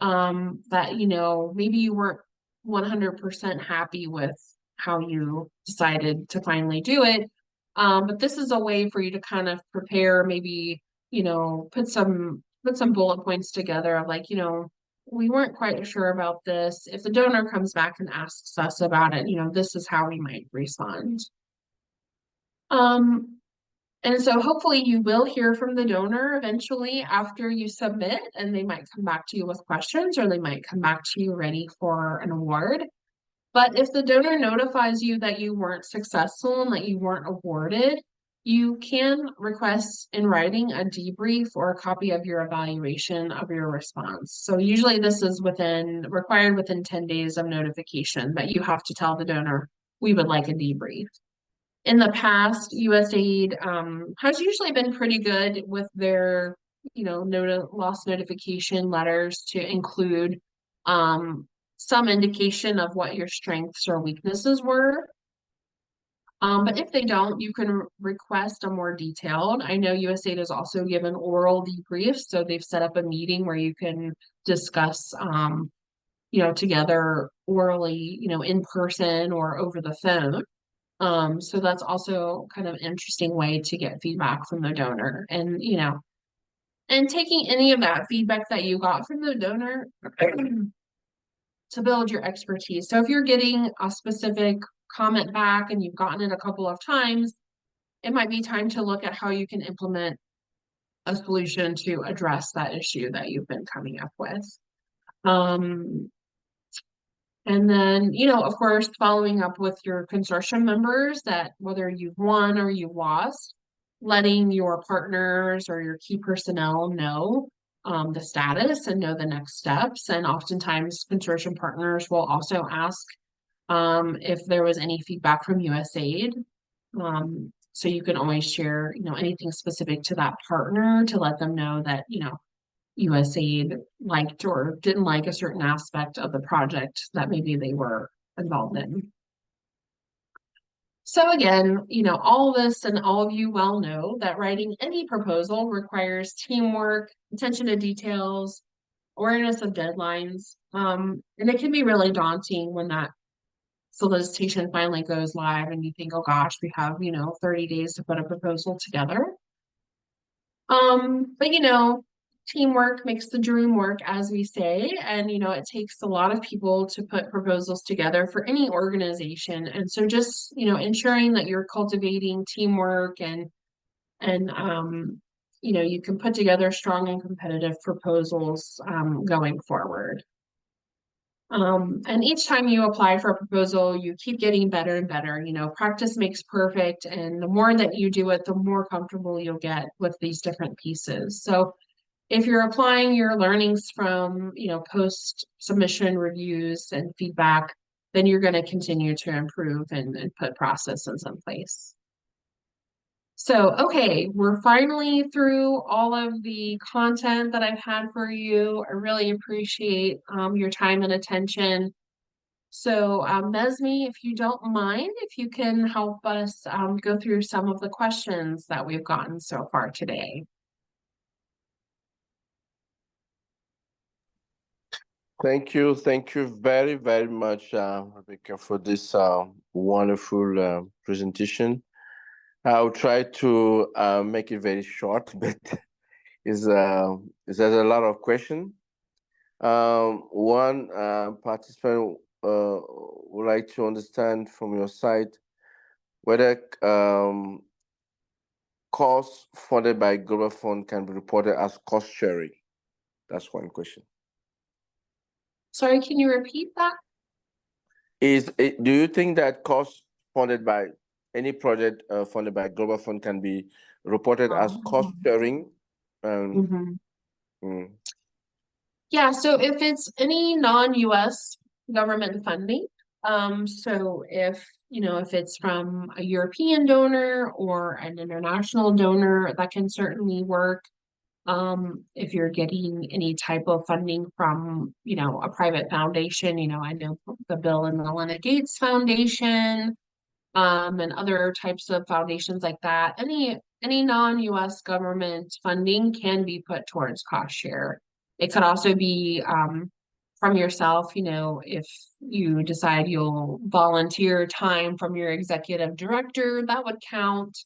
that, maybe you weren't 100% happy with how you decided to finally do it. But this is a way for you to kind of prepare, maybe, put some bullet points together of like, we weren't quite sure about this. If the donor comes back and asks us about it, this is how we might respond. And so hopefully you will hear from the donor eventually after you submit, and they might come back to you with questions, or they might come back to you ready for an award. But if the donor notifies you that you weren't successful and that you weren't awarded, you can request in writing a debrief or a copy of your evaluation of your response. So usually this is required within 10 days of notification, but you have to tell the donor, we would like a debrief. In the past, USAID has usually been pretty good with their, loss notification letters to include some indication of what your strengths or weaknesses were. But if they don't, you can request a more detailed. I know USAID has also given oral debriefs, so they've set up a meeting where you can discuss, together orally, in person or over the phone. So that's also kind of an interesting way to get feedback from the donor, and and taking any of that feedback that you got from the donor to build your expertise. So if you're getting a specific comment back and you've gotten it a couple of times, it might be time to look at how you can implement a solution to address that issue that you've been coming up with. And then, of course, following up with your consortium members that whether you've won or you lost, letting your partners or your key personnel know the status and know the next steps. And oftentimes consortium partners will also ask if there was any feedback from USAID. So you can always share, anything specific to that partner to let them know that, USAID liked or didn't like a certain aspect of the project that maybe they were involved in. So again, all of this and all of you well know that writing any proposal requires teamwork, attention to details, awareness of deadlines. And it can be really daunting when that solicitation finally goes live and you think, oh gosh, we have, 30 days to put a proposal together. But teamwork makes the dream work, as we say, and it takes a lot of people to put proposals together for any organization. And so just, ensuring that you're cultivating teamwork and you can put together strong and competitive proposals going forward. And each time you apply for a proposal, you keep getting better and better. Practice makes perfect, and the more that you do it, the more comfortable you'll get with these different pieces. So if you're applying your learnings from, post-submission reviews and feedback, then you're going to continue to improve and put processes in place. So, okay, we're finally through all of the content that I've had for you. I really appreciate your time and attention. So, Mesme, if you don't mind, if you can help us go through some of the questions that we've gotten so far today. Thank you very, very much, Rebecca, for this wonderful presentation. I'll try to make it very short, but there's a lot of questions. One participant would like to understand from your side whether costs funded by Global Fund can be reported as cost sharing. That's one question. Sorry, can you repeat that? Do you think that costs funded by any project funded by Global Fund can be reported as cost sharing? Yeah, so if it's any non-US government funding, so if it's from a European donor or an international donor, that can certainly work. If you're getting any type of funding from, a private foundation, I know the Bill and Melinda Gates Foundation, and other types of foundations like that. Any non-US government funding can be put towards cost share. It could also be from yourself, if you decide you'll volunteer time from your executive director, that would count.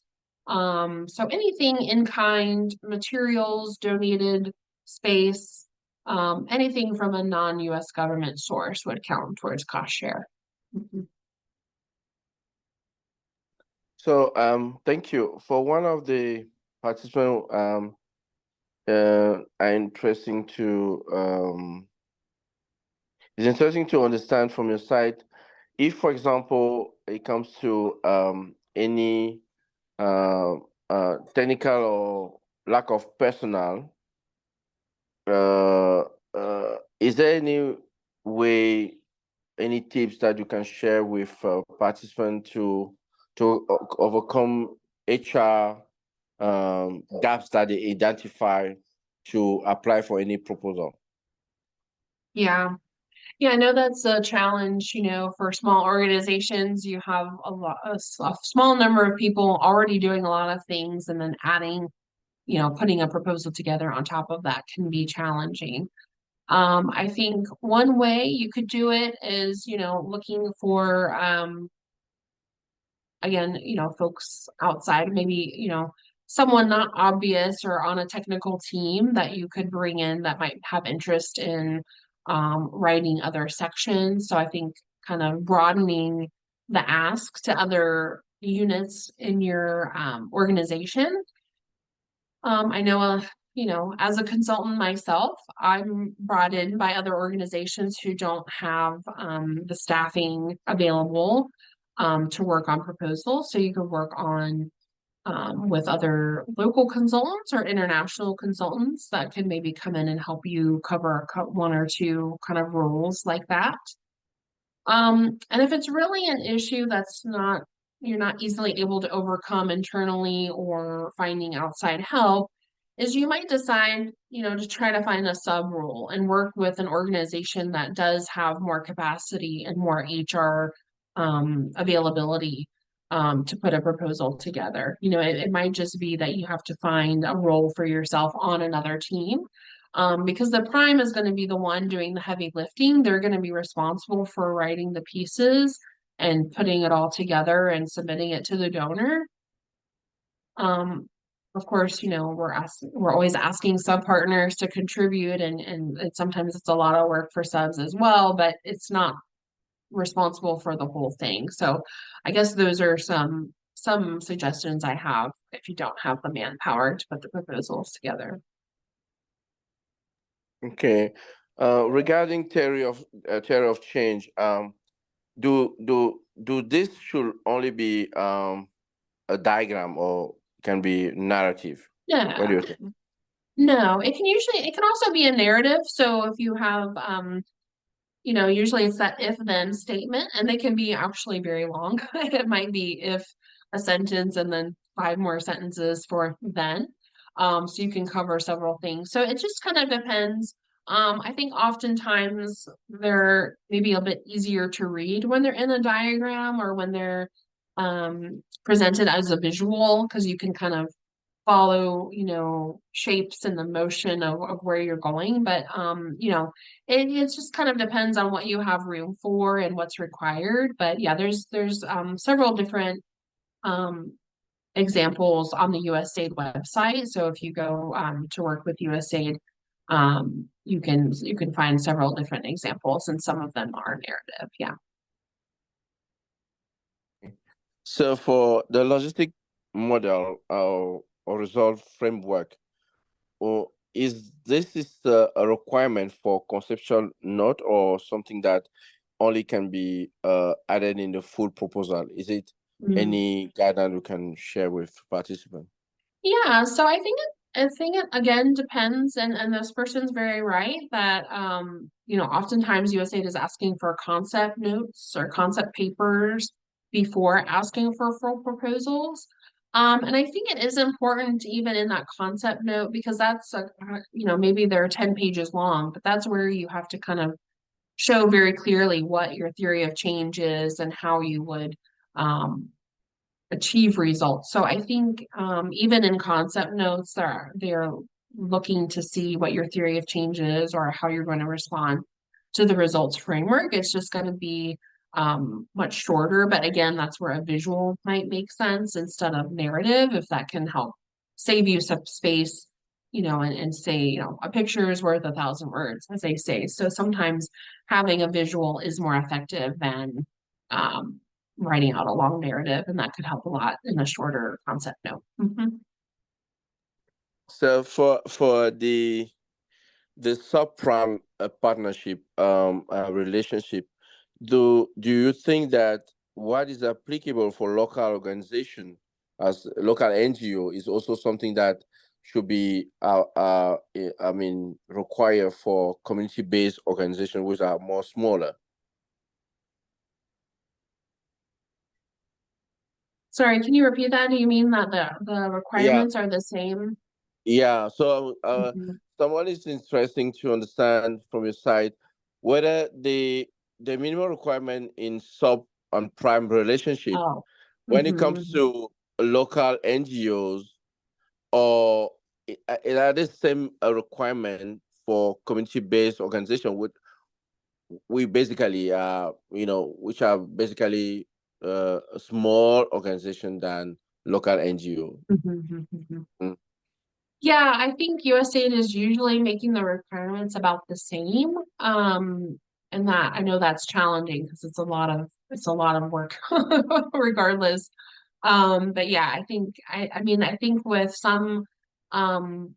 So anything in kind, materials, donated space, anything from a non-US government source would count towards cost share. Mhm. So thank you. For one of the participants, are interesting to it's interesting to understand from your side if, for example, it comes to any technical or lack of personnel, is there any way, any tips that you can share with participants to overcome HR gaps that they identify to apply for any proposal? Yeah. Yeah, I know that's a challenge, for small organizations. You have a small number of people already doing a lot of things, and then adding, putting a proposal together on top of that can be challenging. I think one way you could do it is, looking for, again, folks outside, maybe, someone not obvious or on a technical team that you could bring in that might have interest in writing other sections. So I think kind of broadening the ask to other units in your organization. I know, as a consultant myself, I'm brought in by other organizations who don't have the staffing available to work on proposals. So you can work on with other local consultants or international consultants that can maybe come in and help you cover one or two kind of roles like that. And if it's really an issue that's you're not easily able to overcome internally or finding outside help, is you might decide, to try to find a sub role and work with an organization that does have more capacity and more HR availability to put a proposal together. It might just be that you have to find a role for yourself on another team. Because the prime is going to be the one doing the heavy lifting. They're going to be responsible for writing the pieces and putting it all together and submitting it to the donor. Of course, we're always asking sub partners to contribute, and sometimes it's a lot of work for subs as well, but it's not responsible for the whole thing. So I guess those are some suggestions I have if you don't have the manpower to put the proposals together. Okay. Regarding theory of change, do this should only be a diagram or can be narrative? What do you think? No, it can also be a narrative. So if you have usually it's that if then statement, and they can be actually very long. It might be if a sentence and then 5 more sentences for then. So you can cover several things. So it just kind of depends. I think oftentimes they're maybe a bit easier to read when they're in a diagram or when they're presented as a visual, because you can kind of follow, shapes and the motion of where you're going. But, it just kind of depends on what you have room for and what's required. But yeah, there's several different examples on the USAID website. So if you go to work with USAID, you can find several different examples, and some of them are narrative. Yeah. So for the logistic model or result framework, or is a requirement for conceptual note or something that only can be added in the full proposal? Is it any guideline you can share with participants? Yeah, so I think it again depends, and this person's very right that oftentimes USAID is asking for concept notes or concept papers before asking for full proposals. And I think it is important even in that concept note, because that's maybe they're 10 pages long, but that's where you have to kind of show very clearly what your theory of change is and how you would achieve results. So I think even in concept notes, they're looking to see what your theory of change is or how you're going to respond to the results framework. It's just going to be much shorter, but again, that's where a visual might make sense instead of narrative, if that can help save you some space and say, a picture is worth 1,000 words, as they say. So sometimes having a visual is more effective than writing out a long narrative, and that could help a lot in a shorter concept note. So for the subprime partnership relationship, do you think that what is applicable for local organization as local NGO is also something that should be required for community-based organizations which are more smaller? Sorry, can you repeat that? Do you mean that the Yeah, requirements are the same? yeah. So Mhm. someone is interesting to understand from your side whether the minimum requirement in sub and prime relationship Oh. when it comes Mhm. to local NGOs, or are the same requirement for community-based organization, which we basically which are basically a small organization than local NGO. Mhm, mhm. Mm. Yeah, I think USAID is usually making the requirements about the same. And that I know that's challenging because it's a lot of work regardless. But yeah, I think with some um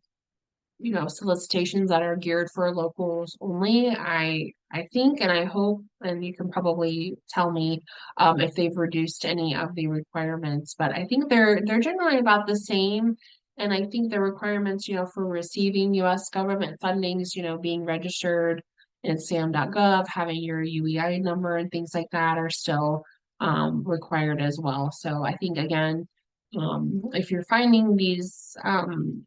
solicitations that are geared for locals only, I think and I hope, and you can probably tell me if they've reduced any of the requirements, but I think they're generally about the same. And I think the requirements, for receiving US government fundings, being registered in SAM.gov, having your UEI number and things like that are still required as well. So I think again, if you're finding these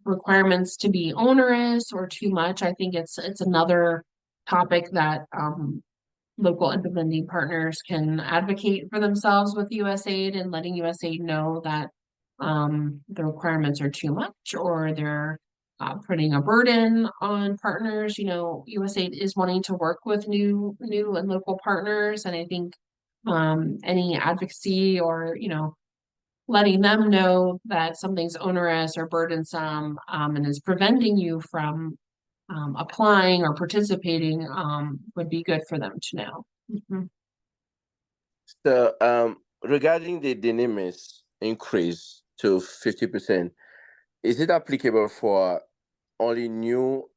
requirements to be onerous or too much, I think it's another topic that local implementing partners can advocate for themselves with USAID, and letting USAID know that the requirements are too much, or they're putting a burden on partners. USAID is wanting to work with new and local partners, and I think any advocacy or letting them know that something's onerous or burdensome and is preventing you from applying or participating would be good for them to know. Mhm. So regarding the de minimis increase to 50%, is it applicable for only new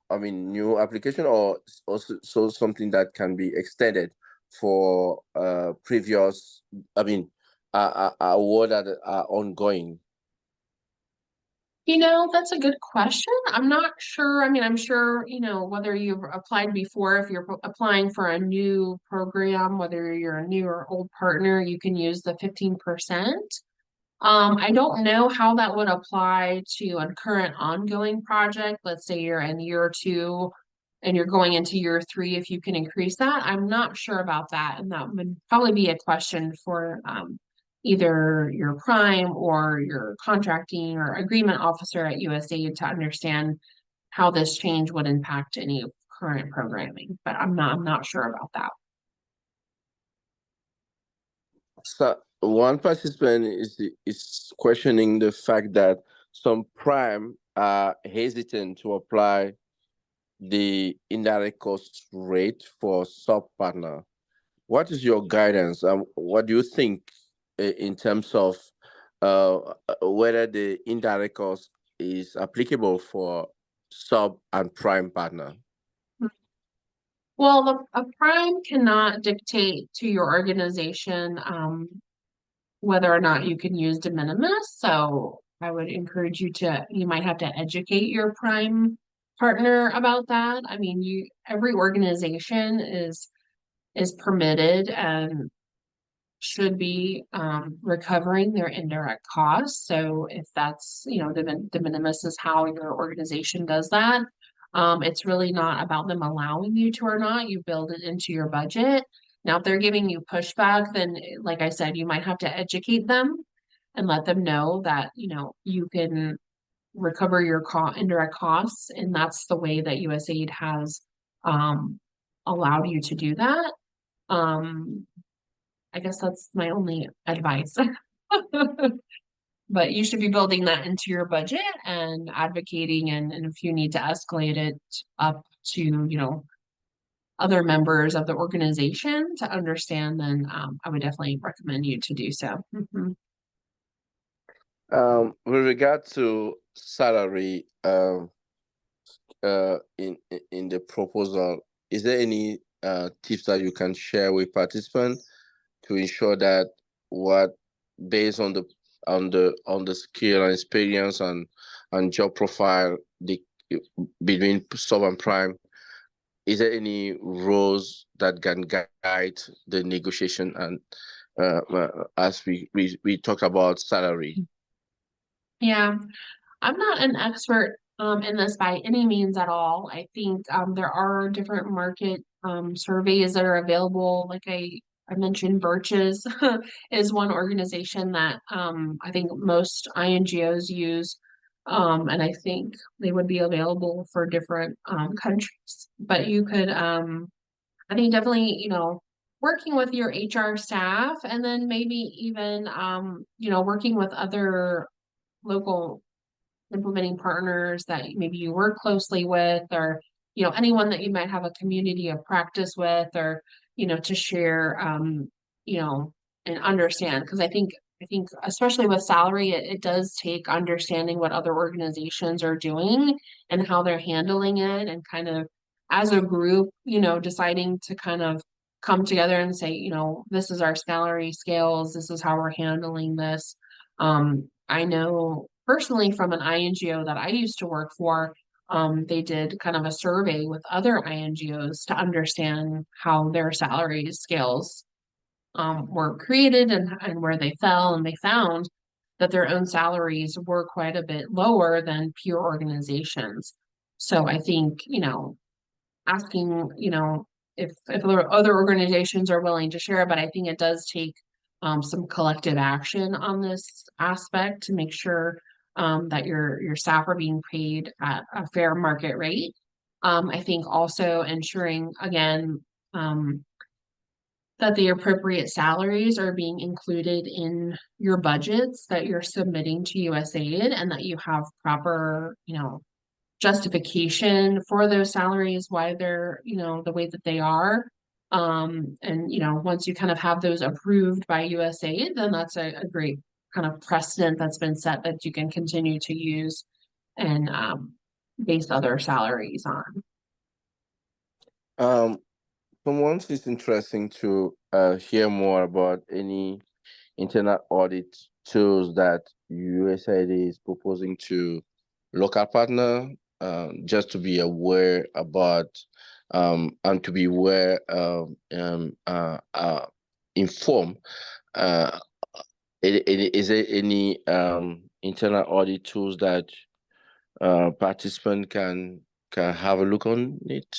application, or also something that can be extended for previous, award that are ongoing? That's a good question. I'm not sure. I mean, I'm sure, whether you've applied before, if you're applying for a new program, whether you're a new or old partner, you can use the 15%. I don't know how that would apply to a current ongoing project. Let's say you're in year 2 and you're going into year 3, if you can increase that. I'm not sure about that. And that would probably be a question for either your prime or your contracting or agreement officer at USAID to understand how this change would impact any current programming. But I'm not sure about that. So one participant is questioning the fact that some prime are hesitant to apply the indirect cost rate for sub partner. What is your guidance? What do you think in terms of whether the indirect cost is applicable for sub and prime partner? Well, a prime cannot dictate to your organization whether or not you can use de minimis. So I would encourage you might have to educate your prime partner about that. I mean, every organization is permitted and should be recovering their indirect costs. So if that's, de minimis is how your organization does that. It's really not about them allowing you to or not. You build it into your budget. Now, if they're giving you pushback, then, like I said, you might have to educate them and let them know that, you can recover your indirect costs. And that's the way that USAID has allowed you to do that. I guess that's my only advice. but you should be building that into your budget and advocating, and if you need to escalate it up to, you know, other members of the organization to understand, then I would definitely recommend you to do so. Mhm. With regard to salary, in the proposal, is there any tips that you can share with participants to ensure that what based on the skill and experience and job profile between sub and prime, is there any rules that can guide the negotiation and as we talk about salary? Yeah, I'm not an expert in this by any means at all. I think there are different market surveys that are available. Like I mentioned, Birches is one organization that I think most INGOs use. And I think they would be available for different countries. But you could, I think definitely, you know, working with your HR staff, and then maybe even, you know, working with other local implementing partners that maybe you work closely with, or, you know, anyone that you might have a community of practice with, or, you know, to share, you know, and understand. Because I think especially with salary, it does take understanding what other organizations are doing and how they're handling it, and kind of as a group, you know, deciding to kind of come together and say, you know, this is our salary scales, this is how we're handling this. I know personally from an INGO that I used to work for, they did kind of a survey with other INGOs to understand how their salary scales were created, and where they fell, and they found that their own salaries were quite a bit lower than peer organizations. So I think, you know, asking, you know, if other organizations are willing to share, but I think it does take some collective action on this aspect to make sure that your staff are being paid at a fair market rate. I think also ensuring again that the appropriate salaries are being included in your budgets that you're submitting to USAID, and that you have proper, you know, justification for those salaries, why they're, you know, the way that they are. And, you know, once you kind of have those approved by USAID, then that's a great kind of precedent that's been set that you can continue to use and base other salaries on. For once, it's interesting to hear more about any internal audit tools that USAID is proposing to local partner, just to be aware about and to be aware informed. Is there any internal audit tools that participant can have a look on it?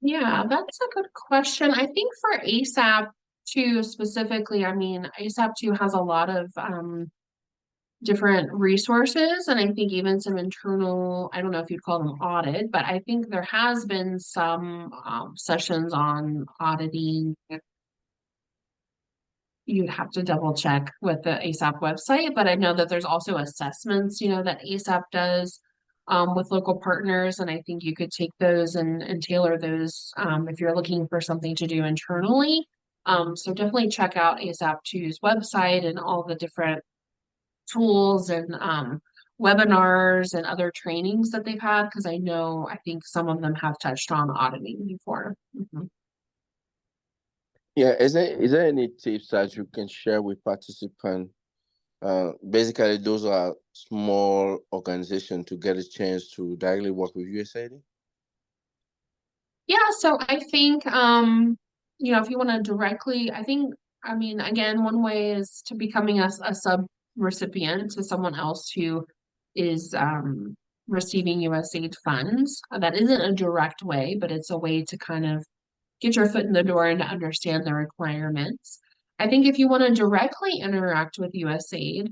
Yeah, that's a good question. I think for ASAP 2 specifically, I mean, ASAP 2 has a lot of different resources, and I think even some internal, I don't know if you'd call them audit, but I think there has been some sessions on auditing. You'd have to double check with the ASAP website, but I know that there's also assessments, you know, that ASAP does with local partners, and I think you could take those and tailor those if you're looking for something to do internally. So definitely check out ASAP 2's website and all the different tools and webinars and other trainings that they've had, because I think some of them have touched on auditing before. Mhm. Yeah, is there any tips that you can share with participants? Basically, those are small organizations to get a chance to directly work with USAID. Yeah, so I think you know, if you want to directly, I mean, again, one way is to becoming a sub recipient to someone else who is receiving USAID funds. That isn't a direct way, but it's a way to kind of get your foot in the door and to understand the requirements. I think if you want to directly interact with USAID,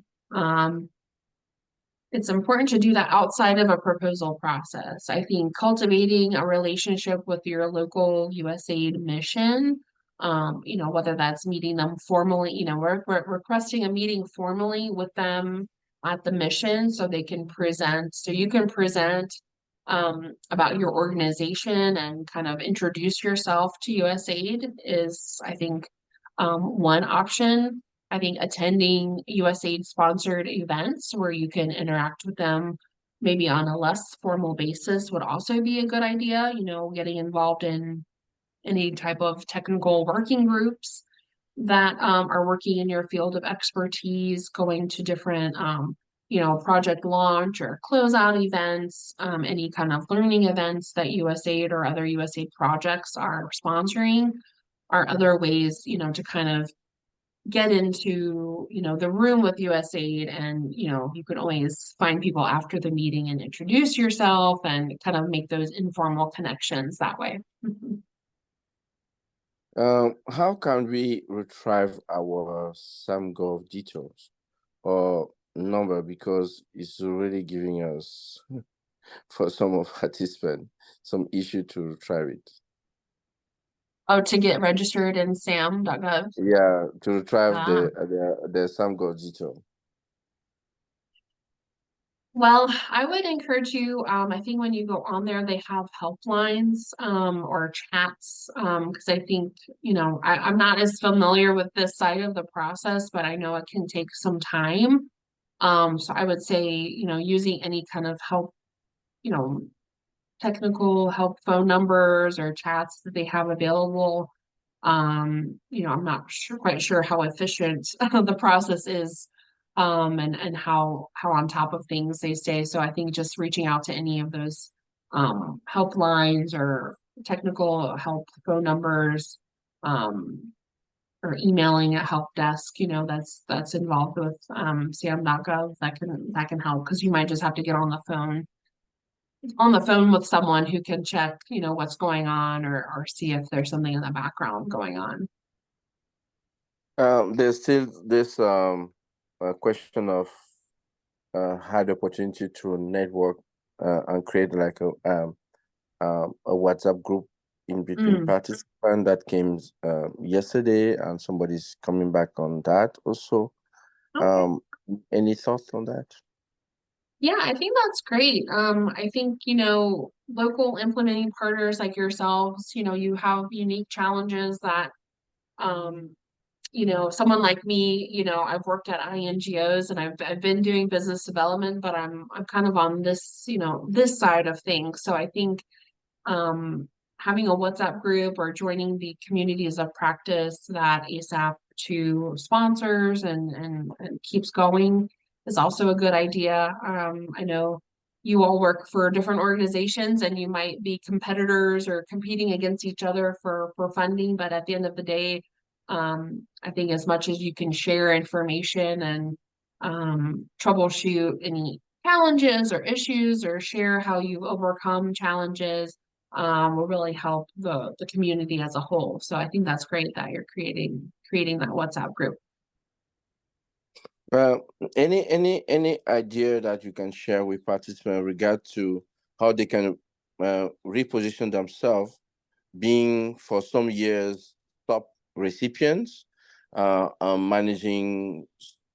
it's important to do that outside of a proposal process. I think cultivating a relationship with your local USAID mission, you know, whether that's meeting them formally, you know, we're requesting a meeting formally with them at the mission so they can present. So you can present about your organization and kind of introduce yourself to USAID is, I think, one option. I think attending USAID sponsored events where you can interact with them maybe on a less formal basis would also be a good idea. You know, getting involved in any type of technical working groups that are working in your field of expertise, going to different you know, project launch or closeout events, any kind of learning events that USAID or other USAID projects are sponsoring are other ways, you know, to kind of get into, you know, the room with USAID. And, you know, you can always find people after the meeting and introduce yourself and kind of make those informal connections that way. How can we retrieve our SamGov details or number, because it's already giving us for some of participants some issue to retrieve it. Oh, to get registered in sam.gov. Yeah, to retrieve Ah. the SamGov detail. Well, I would encourage you, I think when you go on there, they have helplines or chats, because I think, you know, I'm not as familiar with this side of the process, but I know it can take some time. So I would say, you know, using any kind of help, you know, technical help phone numbers or chats that they have available. You know, I'm not quite sure how efficient the process is, and how on top of things they stay. So I think just reaching out to any of those helplines or technical help phone numbers, or emailing a help desk, you know, that's involved with sam.gov, that can help, because you might just have to get on the phone with someone who can check, you know, what's going on, or see if there's something in the background going on. There's still this question of had the opportunity to network and create like a WhatsApp group in between participants that came yesterday, and somebody's coming back on that also. Okay. Any thoughts on that? Yeah, I think that's great. I think, you know, local implementing partners like yourselves, you know, you have unique challenges that, you know, someone like me, you know, I've worked at INGOs and I've been doing business development, but I'm kind of on this, you know, this side of things. So I think having a WhatsApp group or joining the communities of practice that ASAP to sponsors and keeps going is also a good idea. I know you all work for different organizations and you might be competitors or competing against each other for funding, but at the end of the day, I think as much as you can share information and troubleshoot any challenges or issues or share how you've overcome challenges, will really help the community as a whole. So I think that's great that you're creating that WhatsApp group. Any idea that you can share with participants in regard to how they can reposition themselves, being for some years top recipients, managing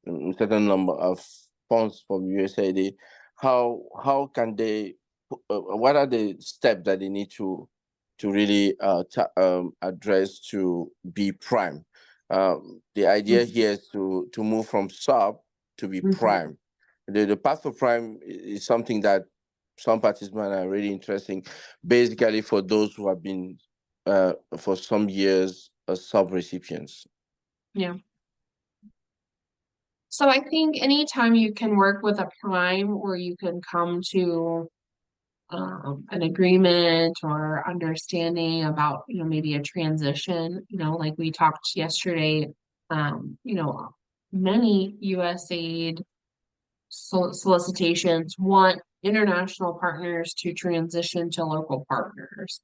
a certain number of funds from USAID? How can they? What are the steps that they need to really address to be prime? The idea here is to move from sub to be prime. The path for prime is something that some participants are really interesting, basically for those who have been for some years sub recipients. Yeah. So I think anytime you can work with a prime or you can come to an agreement or understanding about, you know, maybe a transition, you know, like we talked yesterday, you know, many USAID solicitations want international partners to transition to local partners.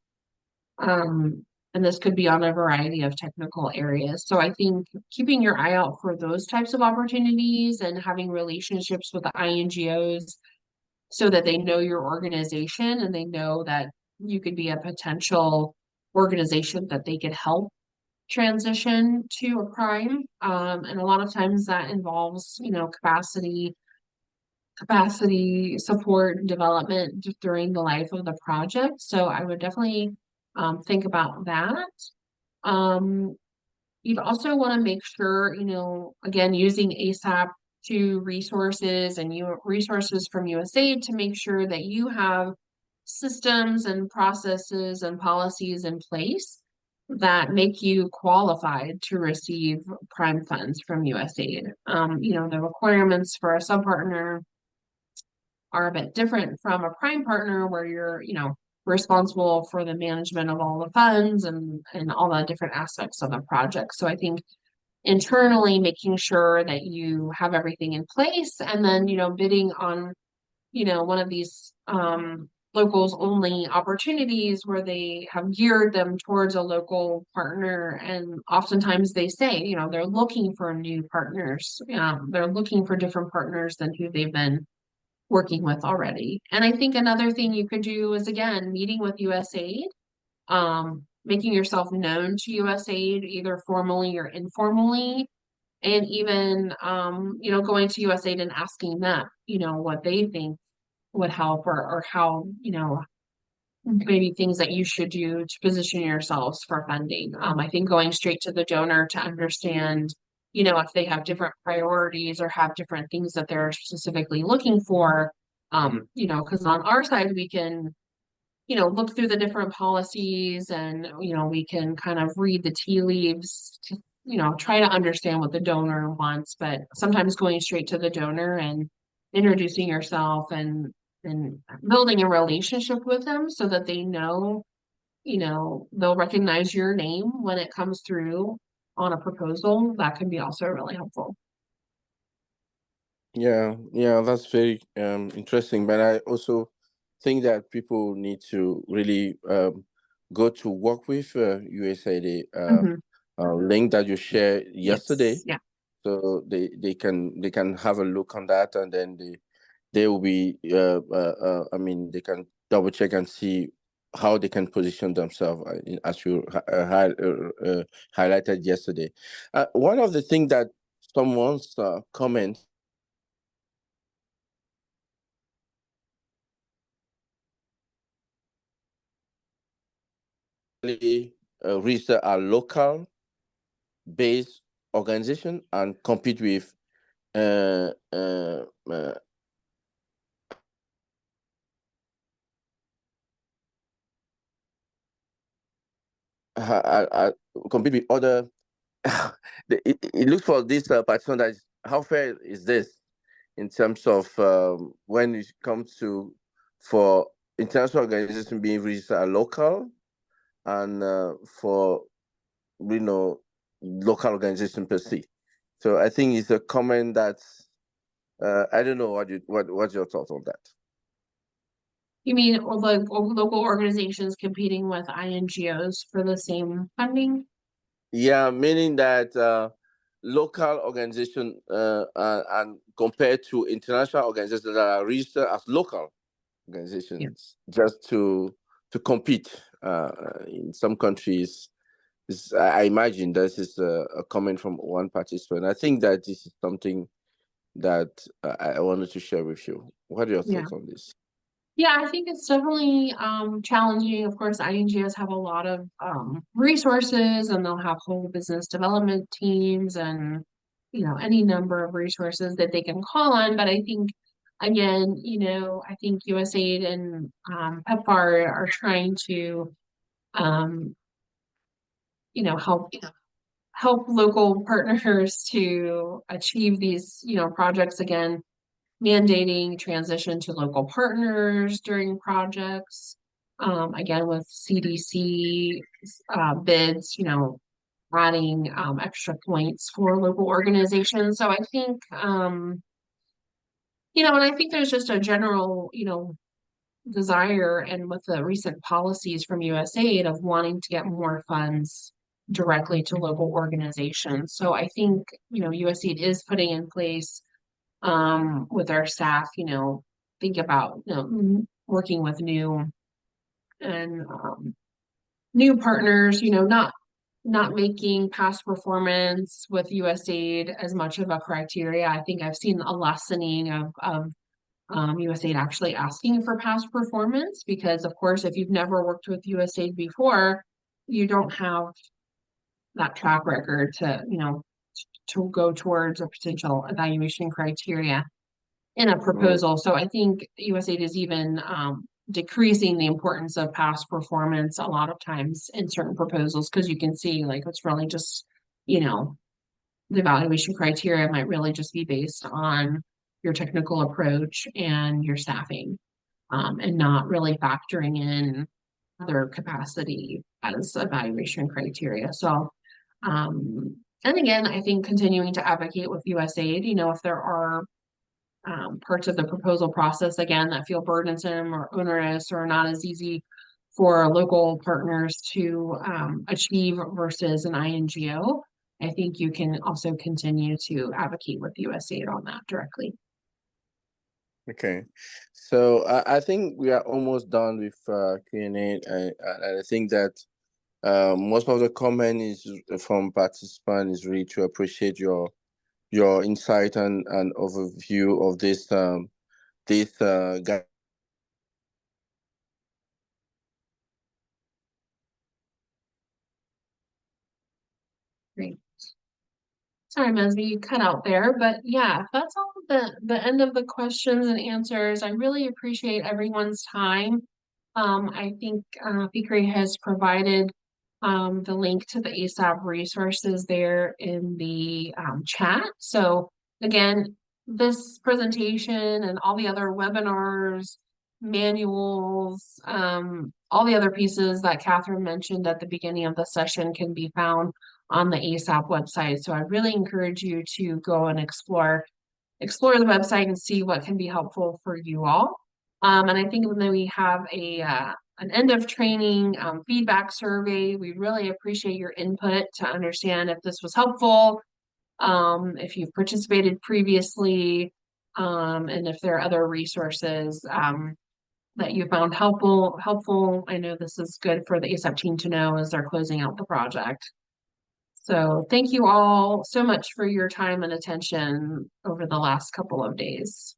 And this could be on a variety of technical areas. So I think keeping your eye out for those types of opportunities and having relationships with the INGOs so that they know your organization and they know that you could be a potential organization that they could help transition to a prime. And a lot of times that involves, you know, capacity capacity support and development during the life of the project. So I would definitely think about that. Um, you'd also want to make sure, again, using ASAP to resources and resources from USAID to make sure that you have systems and processes and policies in place that make you qualified to receive prime funds from USAID. The requirements for a subpartner are a bit different from a prime partner where you're, responsible for the management of all the funds and all the different aspects of the project. So I think internally making sure that you have everything in place and then, bidding on, one of these locals only opportunities where they have geared them towards a local partner. And oftentimes they say, they're looking for new partners. They're looking for different partners than who they've been working with already. And I think another thing you could do is, again, meeting with USAID, making yourself known to USAID either formally or informally, and even going to USAID and asking them, what they think would help or how, maybe things that you should do to position yourselves for funding. I think going straight to the donor to understand, if they have different priorities or have different things that they're specifically looking for, because on our side, we can, look through the different policies and, we can kind of read the tea leaves to, try to understand what the donor wants, but sometimes going straight to the donor and introducing yourself and building a relationship with them so that they know, they'll recognize your name when it comes through on a proposal, that can be also really helpful. Yeah, that's very interesting. But I also think that people need to really go to work with USAID link that you shared yesterday. Yes. Yeah. So they can have a look on that, and then they will be they can double check and see how they can position themselves as you highlighted yesterday. One of the things that someone's comment reach a local based organization and compete with compete with other. It looks for this person that is, how fair is this in terms of when it comes to for international organization being reached local and for local organization per se. So I think it's a comment that's I don't know what's your thought on that. You mean like local organizations competing with INGOs for the same funding? Yeah, meaning that local organization and compared to international organizations that are registered as local organizations, just to compete in some countries. I imagine this is a comment from one participant. I think that this is something that I wanted to share with you. What are your thoughts on this? Yeah, I think it's definitely challenging. Of course, INGOs have a lot of resources and they'll have whole business development teams and, any number of resources that they can call on. But I think, again, I think USAID and PEPFAR are trying to, help local partners to achieve these, projects again, mandating transition to local partners during projects. Again, with CDC bids, adding extra points for local organizations. So I think, and I think there's just a general, desire and with the recent policies from USAID of wanting to get more funds directly to local organizations. So I think, USAID is putting in place with our staff, think about, working with new partners, not making past performance with USAID as much of a criteria. I think I've seen a lessening of USAID actually asking for past performance, because of course, if you've never worked with USAID before, you don't have that track record to, to go towards a potential evaluation criteria in a proposal. So I think USAID is even decreasing the importance of past performance a lot of times in certain proposals, because you can see like it's really just, the evaluation criteria might really just be based on your technical approach and your staffing, and not really factoring in other capacity as evaluation criteria. So, and again, I think continuing to advocate with USAID, if there are parts of the proposal process, again, that feel burdensome or onerous or not as easy for local partners to achieve versus an INGO, I think you can also continue to advocate with USAID on that directly. Okay, so I think we are almost done with Q&A, and I think that most of the comment is from participants is really to appreciate your insight and overview of this guide. Great. Sorry, Mesby, you cut out there, but yeah, that's all the end of the questions and answers. I really appreciate everyone's time. I think Fikri has provided the link to the ASAP resources there in the chat. So again, this presentation and all the other webinars, manuals, all the other pieces that Catherine mentioned at the beginning of the session can be found on the ASAP website. So I really encourage you to go and explore the website and see what can be helpful for you all. And I think when we have an end of training feedback survey, we really appreciate your input to understand if this was helpful, if you've participated previously, and if there are other resources that you found helpful. I know this is good for the ASAP team to know as they're closing out the project. So thank you all so much for your time and attention over the last couple of days.